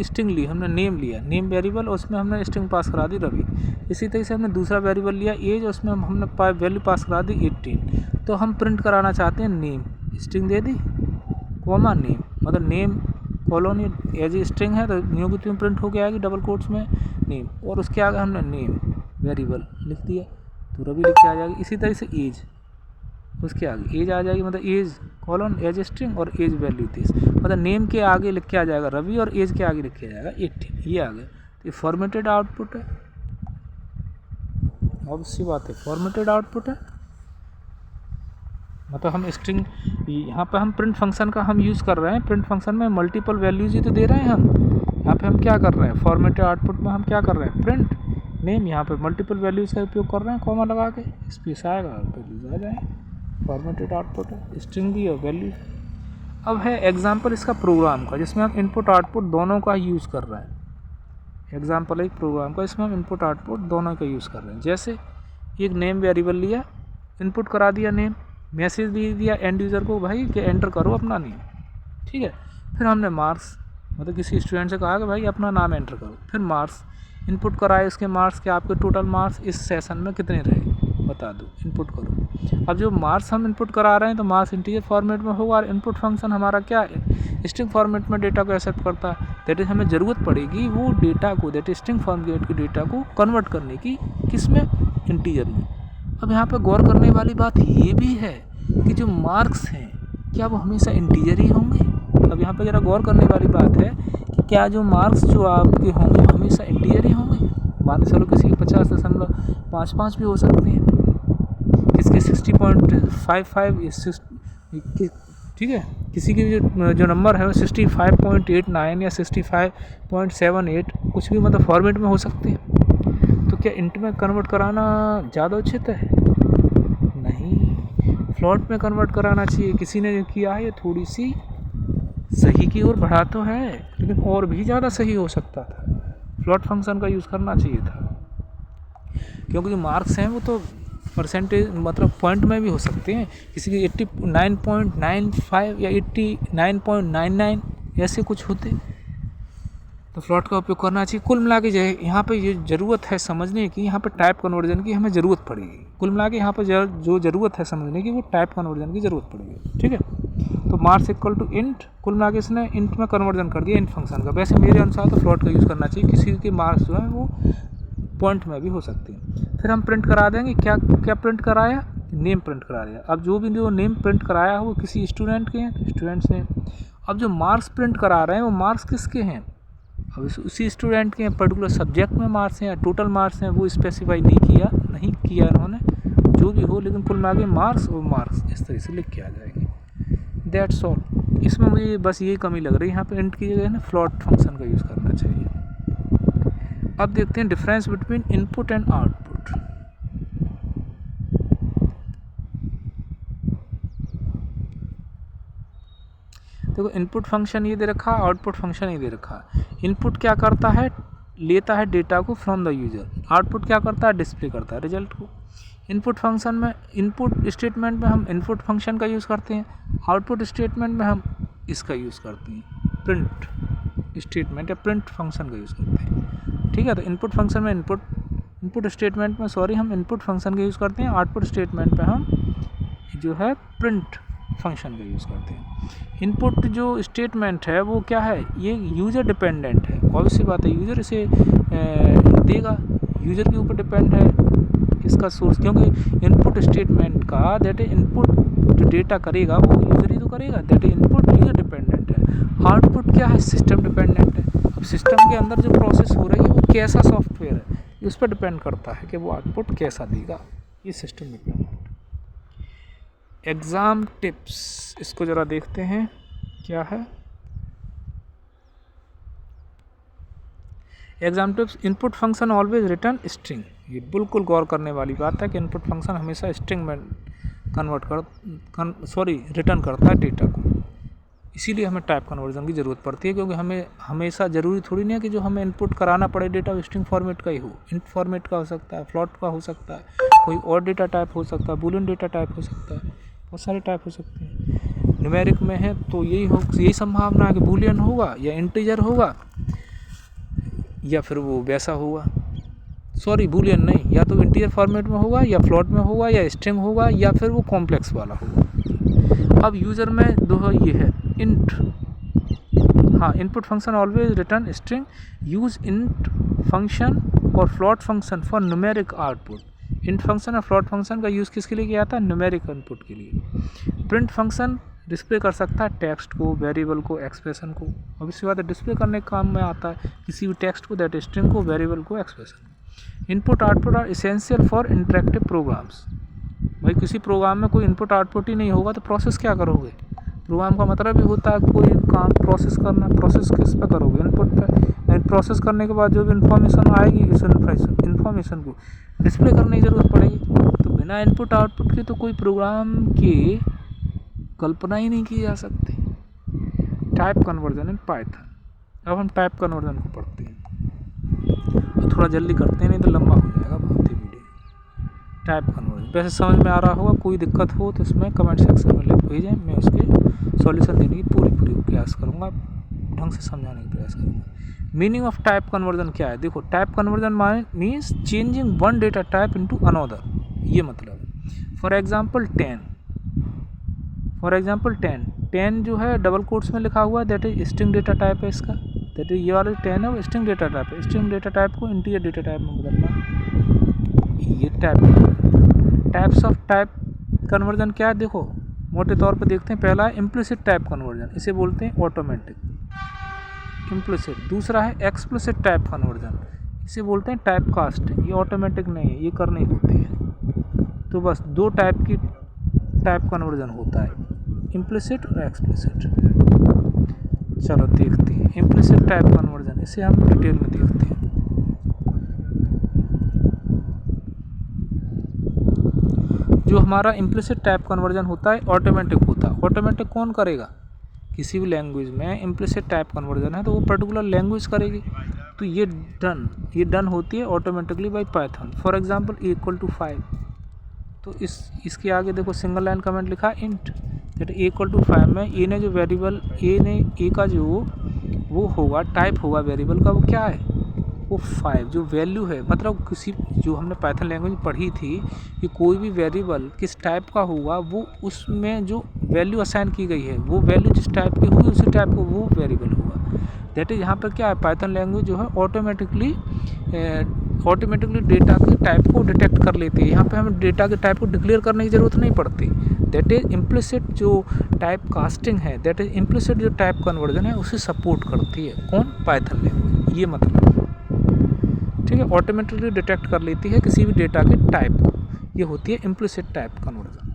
स्ट्रिंग ली, हमने नेम लिया, नेम वेरिएबल, उसमें हमने स्ट्रिंग पास करा दी रवि। इसी तरह से हमने दूसरा वेरिएबल लिया एज, उसमें हमने वैल्यू पास करा दी 18, तो हम प्रिंट कराना चाहते हैं नेम, स्ट्रिंग दे दी कॉमा नेम, मतलब name colon as a string है तो न्यू की में प्रिंट होकर आएगी डबल कोट्स में नेम, और उसके आगे हमने नेम वेरिएबल लिख दिया तो रवि लिख के आ जाएगी। इसी तरह से एज, उसके आगे एज आ जाएगी, मतलब एज कॉलन एज स्ट्रिंग और एज वैल्यू 30, मतलब नेम के आगे लिख के आ जाएगा रवि और एज के आगे लिख के आ जाएगा 18, ये आ गया। तो ये फॉर्मेटेड आउटपुट है, ऑब्वियसली बात है फॉर्मेटेड आउटपुट है। मतलब हम स्ट्रिंग यहाँ पे हम प्रिंट फंक्शन का हम यूज़ कर रहे हैं, प्रिंट फंक्शन में मल्टीपल वैल्यूज ही तो दे रहे हैं हम। यहाँ पे हम क्या कर रहे हैं, फॉर्मेटेड आउटपुट में हम क्या कर रहे हैं, प्रिंट नेम, यहाँ पे मल्टीपल वैल्यूज़ का उपयोग कर रहे हैं, कॉमा लगा के स्पेस आएगा और वैल्यूज आ जाएंगे। फॉर्मेटेड आउटपुट है, स्ट्रिंग भी और वैल्यू। अब है एग्जाम्पल इसका प्रोग्राम का, जिसमें हम इनपुट आउटपुट दोनों का यूज़ कर रहे हैं। एग्जाम्पल है एक प्रोग्राम का, इसमें हम इनपुट आउटपुट दोनों का यूज़ कर रहे हैं। जैसे एक नेम वेरिएबल लिया इनपुट करा दिया नेम, मैसेज दे दिया एंड यूज़र को भाई कि एंटर करो अपना नेम, ठीक है। फिर हमने मार्क्स मतलब किसी स्टूडेंट से कहा कि भाई अपना नाम एंटर करो, फिर मार्क्स इनपुट कराए, इसके मार्क्स के आपके टोटल मार्क्स इस सेशन में कितने रहे बता दो, इनपुट करो। अब जो मार्क्स हम इनपुट करा रहे हैं तो मार्क्स इंटीजर फॉर्मेट में होगा और इनपुट फंक्शन हमारा क्या है, स्ट्रिंग फॉर्मेट में डेटा को एक्सेप्ट करता है। दैट इज हमें ज़रूरत पड़ेगी वो डेटा को, दैट इज स्ट्रिंग फॉर्मेट के डेटा को कन्वर्ट करने की, किस में, इंटीजर में। अब यहाँ पर गौर करने वाली बात ये भी है कि जो मार्क्स हैं क्या वो हमेशा इंटीजर ही होंगे। अब यहाँ पर ज़रा गौर करने वाली बात है कि क्या जो मार्क्स जो आपके होंगे हमेशा इंटीजर ही होंगे। मान के चलो किसी के 50.55 भी हो सकते हैं, किसके 60.55, ठीक है, किसी की जो नंबर है वो 65.89 या 65.78 कुछ भी मतलब फॉर्मेट में हो सकते हैं। तो क्या इंट में कन्वर्ट कराना ज़्यादा उचित है? नहीं, फ्लोट में कन्वर्ट कराना चाहिए। किसी ने जो किया है ये थोड़ी सी सही की ओर बढ़ा तो है, लेकिन और भी ज़्यादा सही हो सकता था। फ्लोट फंक्शन का यूज़ करना चाहिए था, क्योंकि जो मार्क्स हैं वो तो परसेंटेज मतलब पॉइंट में भी हो सकते हैं। किसी के 89.95 या 89.99 ऐसे कुछ होते, तो फ्लोट का उपयोग करना चाहिए। कुल मिला के यहाँ पे ये ज़रूरत है समझने की, यहाँ पे टाइप कन्वर्जन की हमें ज़रूरत पड़ेगी। कुल मिला के यहाँ पर जो ज़रूरत है समझने की वो टाइप कन्वर्जन की ज़रूरत पड़ेगी, ठीक है। तो मार्क्स इक्वल टू इंट, कुल मिला के इसने इंट में कन्वर्जन कर दिया इंट फंक्शन का। वैसे मेरे अनुसार तो फ्लोट का यूज़ करना चाहिए, किसी के मार्क्स जो हैं वो पॉइंट में भी हो सकते हैं। फिर हम प्रिंट करा देंगे, क्या क्या प्रिंट कराया, नेम प्रिंट करा दिया। अब जो भी जो नेम प्रिंट कराया वो किसी स्टूडेंट के हैं, स्टूडेंट्स ने। अब जो मार्क्स प्रिंट करा रहे हैं वो मार्क्स किसके हैं, अब उसी स्टूडेंट के पर्टिकुलर सब्जेक्ट में मार्क्स हैं या टोटल मार्क्स हैं वो स्पेसिफाई नहीं किया इन्होंने, जो भी हो, लेकिन कुल मिला के मार्क्स और मार्क्स इस तरह से लिख के आ जाएंगे। That's all. इसमें मुझे बस यही कमी लग रही है, यहाँ पे इंट की जगह ना फ्लोट फंक्शन का यूज़ करना चाहिए। अब देखते हैं difference between input and output. देखो इनपुट फंक्शन ये दे रखा, आउटपुट फंक्शन ये दे रखा। इनपुट क्या करता है, लेता है डेटा को फ्रॉम द यूज़र। आउटपुट क्या करता है, डिस्प्ले करता है रिजल्ट को। इनपुट फंक्शन में, इनपुट स्टेटमेंट में हम इनपुट फंक्शन का यूज़ करते हैं, आउटपुट स्टेटमेंट में हम इसका यूज़ करते हैं, प्रिंट स्टेटमेंट या प्रिंट फंक्शन का यूज़ करते हैं, ठीक है। तो इनपुट फंक्शन में इनपुट स्टेटमेंट में हम इनपुट फंक्शन का यूज़ करते हैं, आउटपुट स्टेटमेंट में हम जो है प्रिंट फंक्शन का यूज़ करते हैं। इनपुट जो स्टेटमेंट है वो क्या है, ये यूज़र डिपेंडेंट है, ऑब्वियस सी बात है, यूज़र इसे देगा, यूज़र के ऊपर डिपेंड है इसका सोर्स, क्योंकि इनपुट स्टेटमेंट का दैट इनपुट जो डेटा करेगा वो यूज़र ही तो करेगा, दैट इनपुट यूज़र डिपेंडेंट है। आउटपुट क्या है, सिस्टम डिपेंडेंट है। अब सिस्टम के अंदर जो प्रोसेस हो रही है वो कैसा सॉफ्टवेयर है, उस पर डिपेंड करता है कि वो आउटपुट कैसा देगा, ये सिस्टम डिपेंडेंट। एग्ज़ाम टिप्स, इसको ज़रा देखते हैं क्या है। Exam tips, input function always return string. ये बिल्कुल गौर करने वाली बात है कि इनपुट फंक्शन हमेशा स्ट्रिंग में रिटर्न करता है डेटा को। इसीलिए हमें टाइप कन्वर्जन की ज़रूरत पड़ती है, क्योंकि हमें हमेशा ज़रूरी थोड़ी नहीं है कि जो हमें इनपुट कराना पड़े डेटा स्ट्रिंग फॉर्मेट का ही हो। इंट फॉर्मेट का हो सकता है, फ्लोट का हो सकता है, कोई और डेटा टाइप हो सकता है, बूलियन डेटा टाइप हो सकता है, बहुत सारे टाइप हो सकते हैं। न्यूमेरिक में है तो यही संभावना है कि बूलियन होगा या इंटीजर होगा या फिर वो वैसा होगा, बूलियन नहीं, या तो इंटीजर फॉर्मेट में होगा या फ्लोट में होगा या स्ट्रिंग होगा या फिर वो कॉम्प्लेक्स वाला होगा। अब यूज़र में दो ये है इंट, हाँ, input function always return string, use int function और float function for numeric output. Int function और फ्लोट फंक्शन का यूज़ किसके लिए किया था, न्यूमेरिक इनपुट के लिए। प्रिंट फंक्शन डिस्प्ले कर सकता है टेक्स्ट को, वेरिएबल को, एक्सप्रेशन को। अब इसके बाद डिस्प्ले करने के काम में आता है किसी भी टेक्स्ट को, दैट स्ट्रिंग को, वेरिएबल को, एक्सप्रेशन को। Input output are essential for interactive programs. भाई किसी प्रोग्राम में कोई इनपुट आउटपुट ही नहीं होगा तो प्रोसेस क्या करोगे। प्रोग्राम का मतलब ही होता है कोई काम प्रोसेस करना। प्रोसेस किस पे करोगे, इनपुट पे। प्रोसेस करने के बाद जो भी इन्फॉर्मेशन आएगी उस इन्फॉर्मेशन को डिस्प्ले करने की ज़रूरत पड़ेगी। तो बिना इनपुट आउटपुट के तो कोई प्रोग्राम की कल्पना ही नहीं की जा सकती। Type conversion in Python. अब हम टाइप कन्वर्जन को पढ़ते हैं, तो थोड़ा जल्दी करते हैं नहीं तो लंबा हो जाएगा बहुत ही वीडियो। Type conversion language. वैसे समझ में आ रहा होगा, कोई दिक्कत हो तो इसमें कमेंट सेक्शन में लिख भेजें, मैं उसके सॉल्यूशन देने की पूरी प्रयास करूँगा, ढंग से समझाने का प्रयास करूँगा। मीनिंग ऑफ टाइप कन्वर्जन क्या है? देखो, type conversion means changing one data type into another, ये मतलब है। फॉर एग्जांपल 10 जो है डबल कोट्स में लिखा हुआ है, that is string data type है इसका, दैट इज ये वाला 10 है वो स्ट्रिंग डेटा टाइप है। स्ट्रिंग डेटा टाइप को इंटीजर डेटा टाइप में बदलना, ये टाइप्स ऑफ टाइप कन्वर्जन क्या है? देखो मोटे तौर पे देखते हैं। पहला है इम्प्लिसिट टाइप कन्वर्जन, इसे बोलते हैं ऑटोमेटिक इम्प्लिसिट। दूसरा है एक्सप्लिसिट टाइप कन्वर्जन, इसे बोलते हैं टाइप कास्टिंग। ये ऑटोमेटिक नहीं है, ये करनी होती है। तो बस दो टाइप की टाइप कन्वर्जन होता है, इम्प्लिसिट और एक्सप्लिसिट। चलो देखते हैं इम्प्लिसिट टाइप कन्वर्जन, इसे हम डिटेल में देखते हैं। जो हमारा इम्प्लिसिट टाइप कन्वर्जन होता है ऑटोमेटिक होता है। ऑटोमेटिक कौन करेगा? किसी भी लैंग्वेज में इम्प्लिसिट टाइप कन्वर्जन है तो वो पर्टिकुलर लैंग्वेज करेगी। तो ये डन होती है automatically bye Python. For example =5, तो इसके आगे देखो सिंगल लाइन कमेंट लिखा है इंट, दैट =5 में ए ने जो वेरिएबल ए का जो वो होगा टाइप होगा वेरिएबल का, वो क्या है? वो 5 जो वैल्यू है। मतलब किसी जो हमने पाइथन लैंग्वेज पढ़ी थी कि कोई भी वेरिएबल किस टाइप का होगा, वो उसमें जो वैल्यू असाइन की गई है वो वैल्यू जिस टाइप की होगी उसी टाइप को वो वेरिएबल होगा। दैट इज यहाँ पर क्या है, पाइथन लैंग्वेज जो है ऑटोमेटिकली डेटा के टाइप को डिटेक्ट कर लेती है। यहाँ पे हमें डेटा के टाइप को डिक्लेयर करने की ज़रूरत नहीं पड़ती। दैट इज इम्प्लिसिट जो टाइप कास्टिंग है, दैट इज इम्प्लिसिट जो टाइप कन्वर्जन है उसे सपोर्ट करती है। कौन? Python language. ये मतलब ठीक है, ऑटोमेटिकली डिटेक्ट कर लेती है किसी भी डेटा के टाइप को, ये होती है इम्प्लिसिट टाइप कन्वर्जन।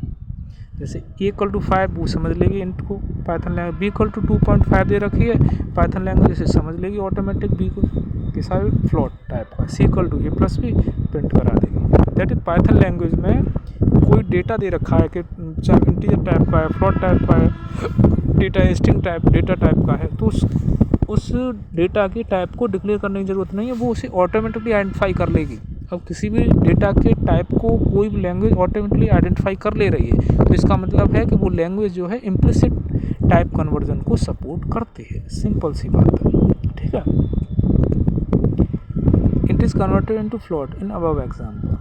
जैसे A=5 वो समझ लेगी इंट को पाइथन लैंग्वेज, B=2.5 दे रखी है पाइथन लैंग्वेज, इसे समझ लेगी ऑटोमेटिक B को कैसा भी फ्लोट टाइप का, C=A+B प्रिंट करा देगी। दैट इज पाइथन लैंग्वेज में कोई डेटा दे रखा है कि चाहे इंटीजर टाइप का है, फ्लोट टाइप का है, data string type data type का है, तो उस डेटा के टाइप को डिक्लेयर करने की ज़रूरत नहीं है, वो उसे ऑटोमेटिकली आइडेंटिफाई कर लेगी। अब किसी भी डेटा के टाइप को कोई भी लैंग्वेज ऑटोमेटिकली आइडेंटिफाई कर ले रही है, तो इसका मतलब है कि वो लैंग्वेज जो है इम्प्लिसिट टाइप कन्वर्जन को सपोर्ट करती है। सिंपल सी बात है, ठीक है। It is converted into float in above example.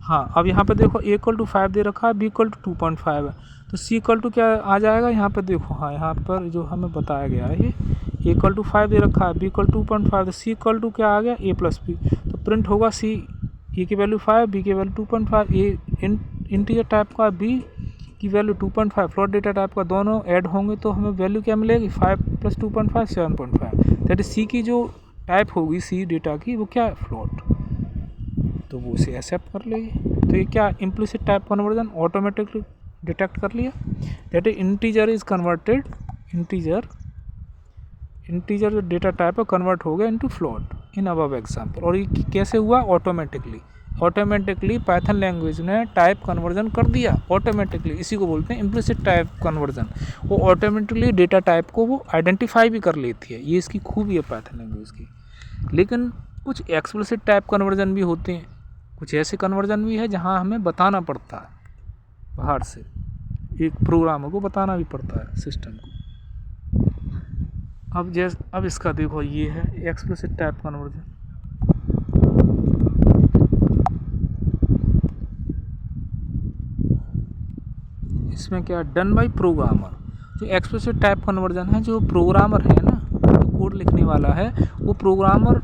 हाँ, अब यहाँ पे देखो A=5 दे रखा है, B=2.5 है, तो C= क्या आ जाएगा यहाँ पे? देखो हाँ, यहाँ पर जो हमें बताया गया है ये A=5 दे रखा है, B=2.5, तो C= क्या आ गया? A+B। तो प्रिंट होगा C, A की वैल्यू 5, B की वैल्यू 2.5, A इंटीजर टाइप का, B की वैल्यू 2.5 फ्लोट डेटा टाइप का, दोनों ऐड होंगे तो हमें वैल्यू क्या मिलेगी? 5 + 2.5 7.5। दैट इज C की जो टाइप होगी C डेटा की, वो क्या है? फ्लोट, तो वो उसे एक्सेप्ट कर लेगी। तो ये क्या? Implicit type conversion automatically detect कर लिया। That is integer is converted, integer जो डेटा टाइप है कन्वर्ट हो गया into float in above example. और ये कैसे हुआ? ऑटोमेटिकली पाइथन लैंग्वेज ने टाइप कन्वर्जन कर दिया ऑटोमेटिकली। इसी को बोलते हैं इम्प्लिसिट टाइप कन्वर्जन। वो ऑटोमेटिकली डेटा टाइप को वो आइडेंटिफाई भी कर लेती है, ये इसकी खूबी है पाइथन लैंग्वेज की। लेकिन कुछ एक्सप्लिसिट टाइप कन्वर्जन भी होते हैं, कुछ ऐसे कन्वर्जन भी है जहाँ हमें बताना पड़ता है, बाहर से एक प्रोग्रामर को बताना भी पड़ता है सिस्टम को। अब इसका देखो, ये है एक्सप्लिसिट टाइप कन्वर्जन। इसमें क्या डन बाय प्रोग्रामर। जो एक्सप्लिसिट टाइप कन्वर्जन है, जो प्रोग्रामर है ना, जो कोड लिखने वाला है, वो प्रोग्रामर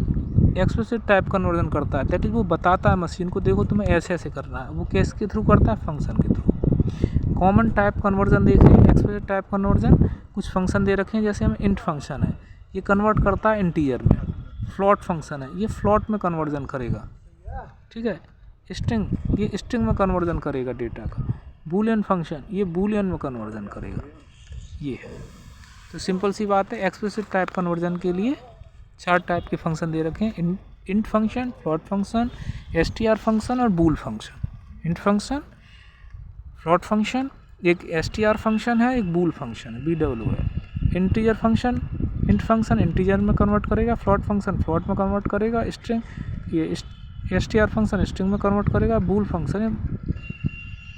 एक्सप्लिसिट टाइप कन्वर्जन करता है। दैट इज वो बताता है मशीन को, देखो तुम्हें ऐसे ऐसे करना है। वो किस के थ्रू करता है? फंक्शन के थ्रू। कॉमन टाइप कन्वर्जन देखें, एक्सप्लिसिट टाइप कन्वर्जन कुछ फंक्शन दे रखे हैं, जैसे हमें इंट फंक्शन है, ये कन्वर्ट करता है इंटीजर में। फ्लोट फंक्शन है, ये फ्लोट में कन्वर्जन करेगा, ठीक है। स्ट्रिंग, ये स्ट्रिंग में कन्वर्जन करेगा डेटा का। बूलियन फंक्शन, ये बूलियन में कन्वर्जन करेगा, ये है। तो सिंपल सी बात है, एक्सप्लिसिट टाइप कन्वर्जन के लिए 4 टाइप के फंक्शन दे रखे हैं, int function, float function, str function और bool function. Int function, float function, एक str फंक्शन है, एक बूल फंक्शन है, BW है। Integer function, int function integer में कन्वर्ट करेगा, फ्लोट फंक्शन फ्लोट में कन्वर्ट करेगा, स्ट्रिंग, ये str फंक्शन स्ट्रिंग में कन्वर्ट करेगा, बूल फंक्शन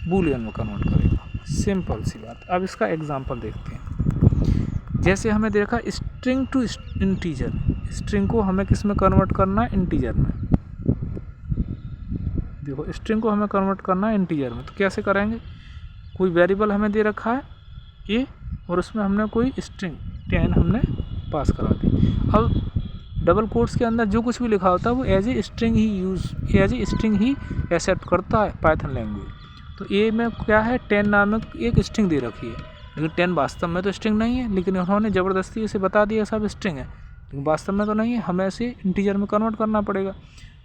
बूलियन में कन्वर्ट करेगा। सिंपल सी बात। अब इसका एग्जांपल देखते हैं। जैसे हमें देखा स्ट्रिंग टू इंटीजर, स्ट्रिंग को हमें किस में कन्वर्ट करना है, इंटीजर में। देखो स्ट्रिंग को हमें कन्वर्ट करना है इंटीजर में, तो कैसे करेंगे? कोई वेरिएबल हमें दे रखा है ए और उसमें हमने कोई स्ट्रिंग 10 हमने पास करा दी। अब डबल कोट्स के अंदर जो कुछ भी लिखा होता है वो एज ए स्ट्रिंग ही एक्सेप्ट करता है पाइथन लैंग्वेज। तो ए में क्या है, 10 नामक एक स्ट्रिंग दे रखी है, लेकिन 10 वास्तव में तो स्ट्रिंग नहीं है, लेकिन उन्होंने ज़बरदस्ती इसे बता दिया सब स्ट्रिंग है, लेकिन वास्तव में तो नहीं है, हमें इसे इंटीजर में कन्वर्ट करना पड़ेगा।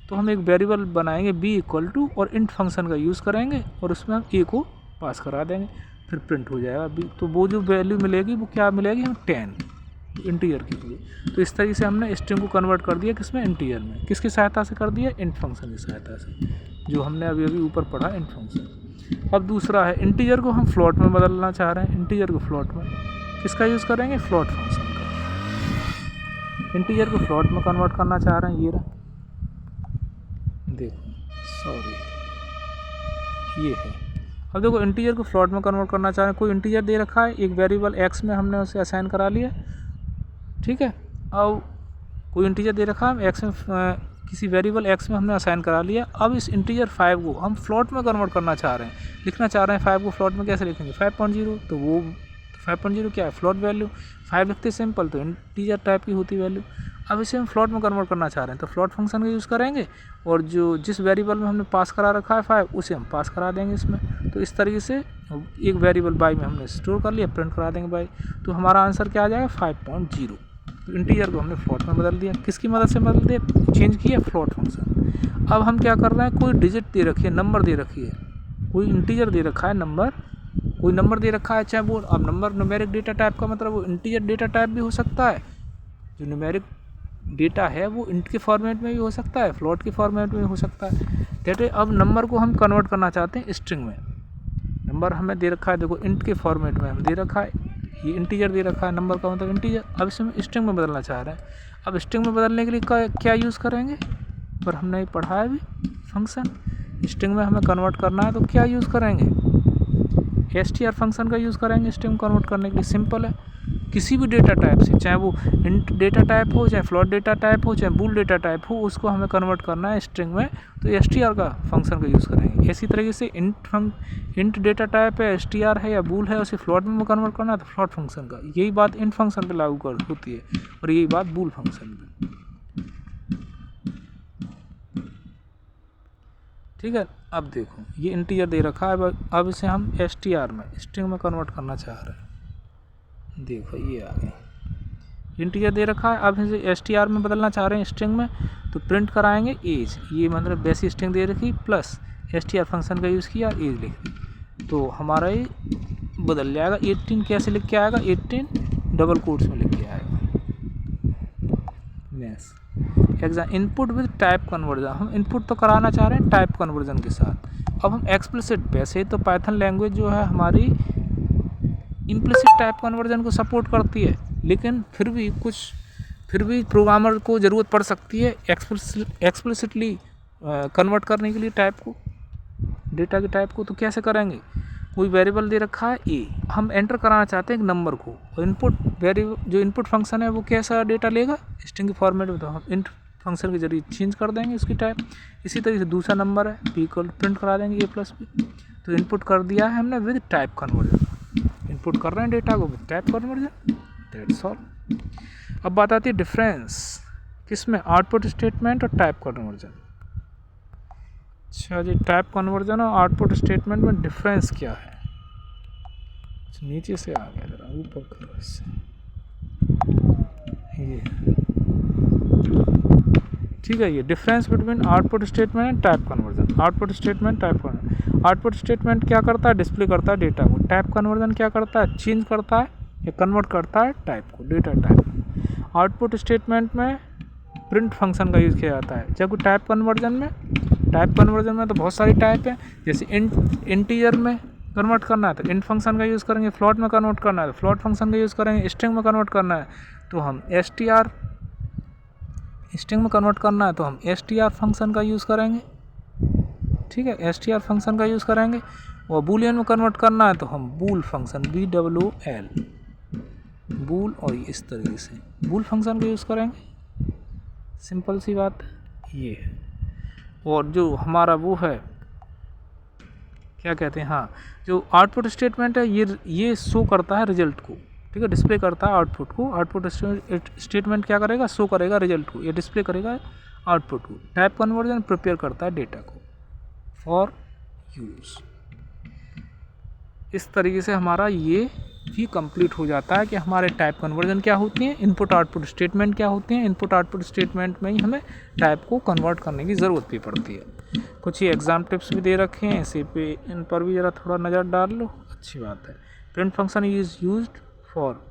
तो हम एक वेरिएबल बनाएंगे बी इक्वल टू और इंट फंक्शन का यूज़ करेंगे और उसमें हम ए को पास करा देंगे, फिर प्रिंट हो जाएगा बी। तो वो जो वैल्यू मिलेगी वो क्या मिलेगी, हमें 10 इंटीजर के लिए। तो इस तरीके से हमने स्ट्रिंग को कन्वर्ट कर दिया किसमें, इंटीजर में। किसकी सहायता से कर दिया, इंट फंक्शन की सहायता से, जो हमने अभी अभी ऊपर पढ़ा इंट फंक्शन। अब दूसरा है इंटीजर को हम फ्लोट में बदलना चाह रहे हैं, इंटीजर को फ्लोट में किसका यूज़ करेंगे, फ्लोट फंक्शन का। इंटीजर को फ्लोट में कन्वर्ट करना चाह रहे हैं, ये रहा, देखो सॉरी ये है। अब देखो इंटीजर को फ्लोट में कन्वर्ट करना चाह रहे हैं, कोई इंटीजर दे रखा है, एक वेरिएबल एक्स में हमने उसे असाइन करा लिया, ठीक है। अब कोई इंटीजर दे रखा है एक्स में, किसी वेरिएबल एक्स में हमने असाइन करा लिया। अब इस इंटीजर 5 को हम फ्लोट में कन्वर्ट करना चाह रहे हैं, लिखना चाह रहे हैं 5 को फ्लोट में कैसे लिखेंगे, 5.0। तो वो 5.0 क्या है, फ्लोट वैल्यू। 5 लिखते सिंपल, तो इंटीजर टाइप की होती वैल्यू। अब इसे हम फ्लोट में कन्वर्ट करना चाह रहे हैं, तो फ्लोट फंक्शन का यूज़ करेंगे और जो जिस वेरिएबल में हमने पास करा रखा है 5 उसे हम पास करा देंगे इसमें। तो इस तरीके से एक वेरिएबल बाई में हमने स्टोर कर लिया, प्रिंट करा देंगे बाई, तो हमारा आंसर क्या आ जाएगा, 5.0। तो इंटीजर को हमने फ्लोट में बदल दिया, किसकी मदद से बदल दिया, चेंज किया फ्लोट फंक्शन। अब हम क्या कर रहे हैं, कोई डिजिट दे रखी है, नंबर दे रखी है, कोई इंटीजर दे रखा है नंबर, कोई नंबर दे रखा है, चाहे वो अब नंबर न्यूमेरिक डेटा टाइप का मतलब वो इंटीजर डेटा टाइप भी हो सकता है, जो न्यूमेरिक डेटा है वो इंट के फॉर्मेट में भी हो सकता है, फ्लोट के फॉर्मेट में भी हो सकता है। दैट इज अब नंबर को हम कन्वर्ट करना चाहते हैं स्ट्रिंग में। नंबर हमें दे रखा है, देखो इंट के फॉर्मेट में हम दे रखा है, ये इंटीजर दे रखा है, नंबर का मतलब इंटीजर। अब इसे हम स्ट्रिंग में बदलना चाह रहे हैं। अब स्ट्रिंग में बदलने के लिए क्या यूज़ करेंगे, पर हमने पढ़ा है भी फंक्शन, स्ट्रिंग में हमें कन्वर्ट करना है तो क्या यूज़ करेंगे, str फंक्शन का यूज़ करेंगे स्ट्रिंग कन्वर्ट करने के लिए। सिंपल है, किसी भी डेटा टाइप से, चाहे वो इंट डेटा टाइप हो, चाहे फ्लोट डेटा टाइप हो, चाहे बूल डेटा टाइप हो, उसको हमें कन्वर्ट करना है स्ट्रिंग में, तो str का फंक्शन का यूज़ करेंगे। इसी तरीके से इंट डेटा टाइप है, str है या बूल है, उसे फ्लोट में कन्वर्ट करना है तो फ्लोट फंक्शन का। यही बात इंट फंक्शन पे लागू होती है और यही बात बूल फंक्शन पे, ठीक है। अब देखो ये इंटीजर दे रखा है, अब इसे हम str में स्ट्रिंग में कन्वर्ट करना चाह रहे हैं। देखो ये आ गया, इंटीजर दे रखा है, अब इसे str में बदलना चाह रहे हैं स्ट्रिंग में, तो प्रिंट कराएंगे एज, ये मतलब वैसी स्ट्रिंग दे रखी प्लस str फंक्शन का यूज़ किया, एज लिख दी, तो हमारा ये बदल जाएगा। 18 कैसे लिख के आएगा, 18 डबल कोट्स में लिख के आएगा। Next exam input with type conversion, हम इनपुट तो कराना चाह रहे हैं टाइप कन्वर्जन के साथ। अब हम एक्सप्लिसिट, वैसे तो पाइथन लैंग्वेज जो है हमारी इम्प्लिसिट टाइप कन्वर्जन को सपोर्ट करती है, लेकिन फिर भी प्रोग्रामर को ज़रूरत पड़ सकती है एक्सप्लिसिटली कन्वर्ट करने के लिए टाइप को, डेटा के टाइप को। तो कैसे करेंगे, कोई वेरिएबल दे रखा है ए, हम एंटर कराना चाहते हैं एक नंबर को, और इनपुट वेरिएबल जो इनपुट फंक्शन है वो कैसा डेटा लेगा, स्ट्रिंग के फॉर्मेट में, तो हम इंट फंक्शन के जरिए चेंज कर देंगे उसकी टाइप। इसी तरीके से दूसरा नंबर है बी को प्रिंट करा देंगे a+b, तो इनपुट कर दिया है हमने विद टाइप कन्वर्जन, इनपुट कर रहे हैं डेटा को with type conversion, that's all. अब बात आती है डिफरेंस किसमें, आउटपुट स्टेटमेंट और टाइप कन्वर्जन। अच्छा जी, टाइप कन्वर्जन और आउटपुट स्टेटमेंट में डिफरेंस क्या है, नीचे से आ गया जरा ऊपर करो इससे, ये ठीक है। ये difference between output statement and type conversion. Output statement, type conversion. Output statement क्या करता है, डिस्प्ले करता है डेटा को। टाइप कन्वर्जन क्या करता है, चेंज करता है या कन्वर्ट करता है टाइप को, डेटा टाइप। आउटपुट स्टेटमेंट में प्रिंट फंक्शन का यूज़ किया जाता है, जबकि टाइप कन्वर्जन में तो बहुत सारी टाइप है, जैसे इंटीजर में कन्वर्ट करना है तो इंट फंक्शन का यूज़ करेंगे, फ्लोट में कन्वर्ट करना है तो फ्लोट फंक्शन का यूज़ करेंगे, स्ट्रिंग में कन्वर्ट करना है तो हम str स्ट्रिंग में कन्वर्ट करना है तो हम str फंक्शन का यूज़ करेंगे, ठीक है, str फंक्शन का यूज़ करेंगे। और बूलियन में कन्वर्ट करना है तो हम बूल फंक्शन BOOL बूल और इस तरीके से बूल फंक्शन का यूज़ करेंगे। सिंपल सी बात ये है। और जो हमारा वो है क्या कहते हैं, हाँ, जो आउटपुट स्टेटमेंट है ये शो करता है रिजल्ट को, ठीक है, डिस्प्ले करता है आउटपुट को। आउटपुट स्टेटमेंट क्या करेगा, शो करेगा रिजल्ट को, ये डिस्प्ले करेगा आउटपुट को। टाइप कन्वर्जन प्रिपेयर करता है डेटा को फॉर यूज़। इस तरीके से हमारा ये भी कंप्लीट हो जाता है कि हमारे टाइप कन्वर्जन क्या होती हैं, इनपुट आउटपुट स्टेटमेंट क्या होते हैं। इनपुट आउटपुट स्टेटमेंट में ही हमें टाइप को कन्वर्ट करने की ज़रूरत भी पड़ती है। कुछ ये एग्जाम टिप्स भी दे रखे हैं, इसी पे इन पर भी ज़रा थोड़ा नज़र डाल लो, अच्छी बात है। Print function is used for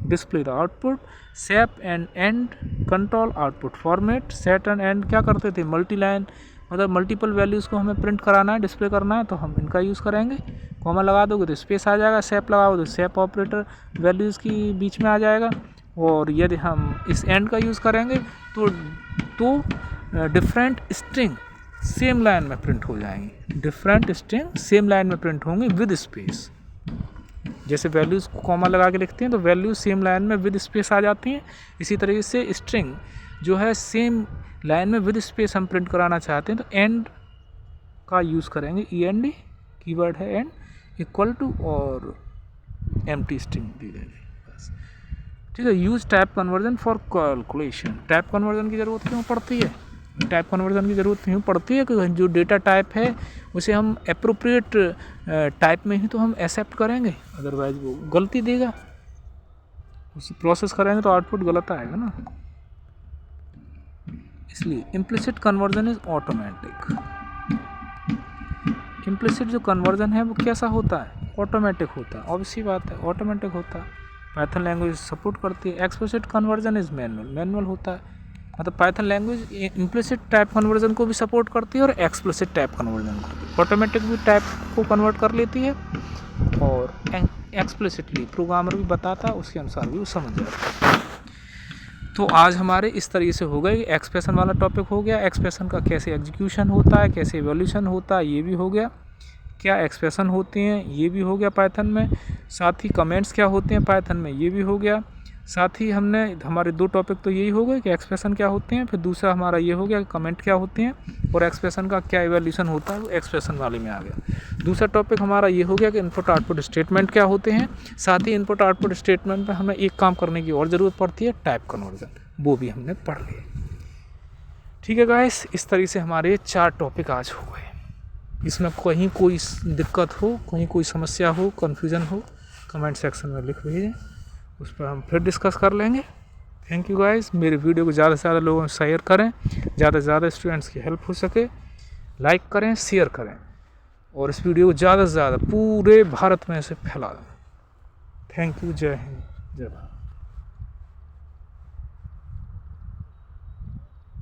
display the output. Set and and control output format. Set and and क्या करते थे, मल्टी लाइन, मतलब मल्टीपल वैल्यूज़ को हमें प्रिंट कराना है, डिस्प्ले करना है, तो हम इनका यूज़ करेंगे। कॉमा लगा दोगे तो स्पेस आ जाएगा, सेप लगाओ तो सेप ऑपरेटर वैल्यूज़ की बीच में आ जाएगा। और यदि हम इस एंड का यूज़ करेंगे तो डिफरेंट स्ट्रिंग सेम लाइन में प्रिंट हो जाएंगी। डिफरेंट स्ट्रिंग सेम लाइन में प्रिंट होंगे विद स्पेस। जैसे वैल्यूज़ को कॉमा लगा के लिखते हैं तो वैल्यूज सेम लाइन में विद स्पेस आ जाती हैं। इसी तरीके से स्ट्रिंग जो है सेम लाइन में विद स्पेस हम प्रिंट कराना चाहते हैं तो एंड का यूज़ करेंगे। END कीवर्ड है एंड, इक्वल टू और एम्प्टी स्ट्रिंग दी जाएगी बस, ठीक है। Use type conversion for calculation. Type conversion की ज़रूरत क्यों पड़ती है? टाइप कन्वर्जन की ज़रूरत क्यों पड़ती है कि जो डेटा टाइप है उसे हम एप्रोप्रिएट टाइप में ही तो हम एक्सेप्ट करेंगे, अदरवाइज वो गलती देगा। उसे प्रोसेस करेंगे तो आउटपुट गलत आएगा ना, इसलिए implicit conversion is automatic. Implicit जो कन्वर्जन है वो कैसा होता है, ऑटोमेटिक होता है, ऑब्वियसली बात है, ऑटोमेटिक होता है। पाइथन लैंग्वेज सपोर्ट करती है। एक्सप्लिसिट कन्वर्जन इज मैनुअल होता है, मतलब Python language implicit type conversion को भी सपोर्ट करती है और एक्सप्लिसिट टाइप कन्वर्जन को भी। ऑटोमेटिक भी टाइप को कन्वर्ट कर लेती है और एक्सप्लिसिटली प्रोग्रामर भी बताता है, उसके अनुसार भी वो समझ जाता है। तो आज हमारे इस तरीके से हो गए, एक्सप्रेशन वाला टॉपिक हो गया। एक्सप्रेशन का कैसे एग्जीक्यूशन होता है, कैसे इवोल्यूशन होता है, ये भी हो गया। क्या एक्सप्रेशन होते हैं, ये भी हो गया पाइथन में। साथ ही कमेंट्स क्या होते हैं पाइथन में, ये भी हो गया। साथ ही हमने हमारे 2 टॉपिक तो यही हो गए कि एक्सप्रेशन क्या होते हैं, फिर दूसरा हमारा ये हो गया कि कमेंट क्या होते हैं और एक्सप्रेशन का क्या इवोल्यूशन होता है, वो एक्सप्रेशन वाले में आ गया। दूसरा टॉपिक हमारा ये हो गया कि इनपुट आउटपुट स्टेटमेंट क्या होते हैं। साथ ही इनपुट आउटपुट स्टेटमेंट पर हमें एक काम करने की और ज़रूरत पड़ती है, टाइप कन्वर्जन, वो भी हमने पढ़ लिया। ठीक है गाइस, इस तरीके से हमारे 4 टॉपिक आज हो गए। इसमें कहीं कोई दिक्कत हो, कहीं कोई समस्या हो, कन्फ्यूज़न हो, कमेंट सेक्शन में लिख भेजें, उस पर हम फिर डिस्कस कर लेंगे। Thank you guys. मेरे वीडियो को ज़्यादा से ज़्यादा लोगों में शेयर करें, ज़्यादा से ज़्यादा स्टूडेंट्स की हेल्प हो सके। लाइक करें, शेयर करें और इस वीडियो को ज़्यादा से ज़्यादा पूरे भारत में से फैला दें। Thank you. जय हिंद, जय भारत।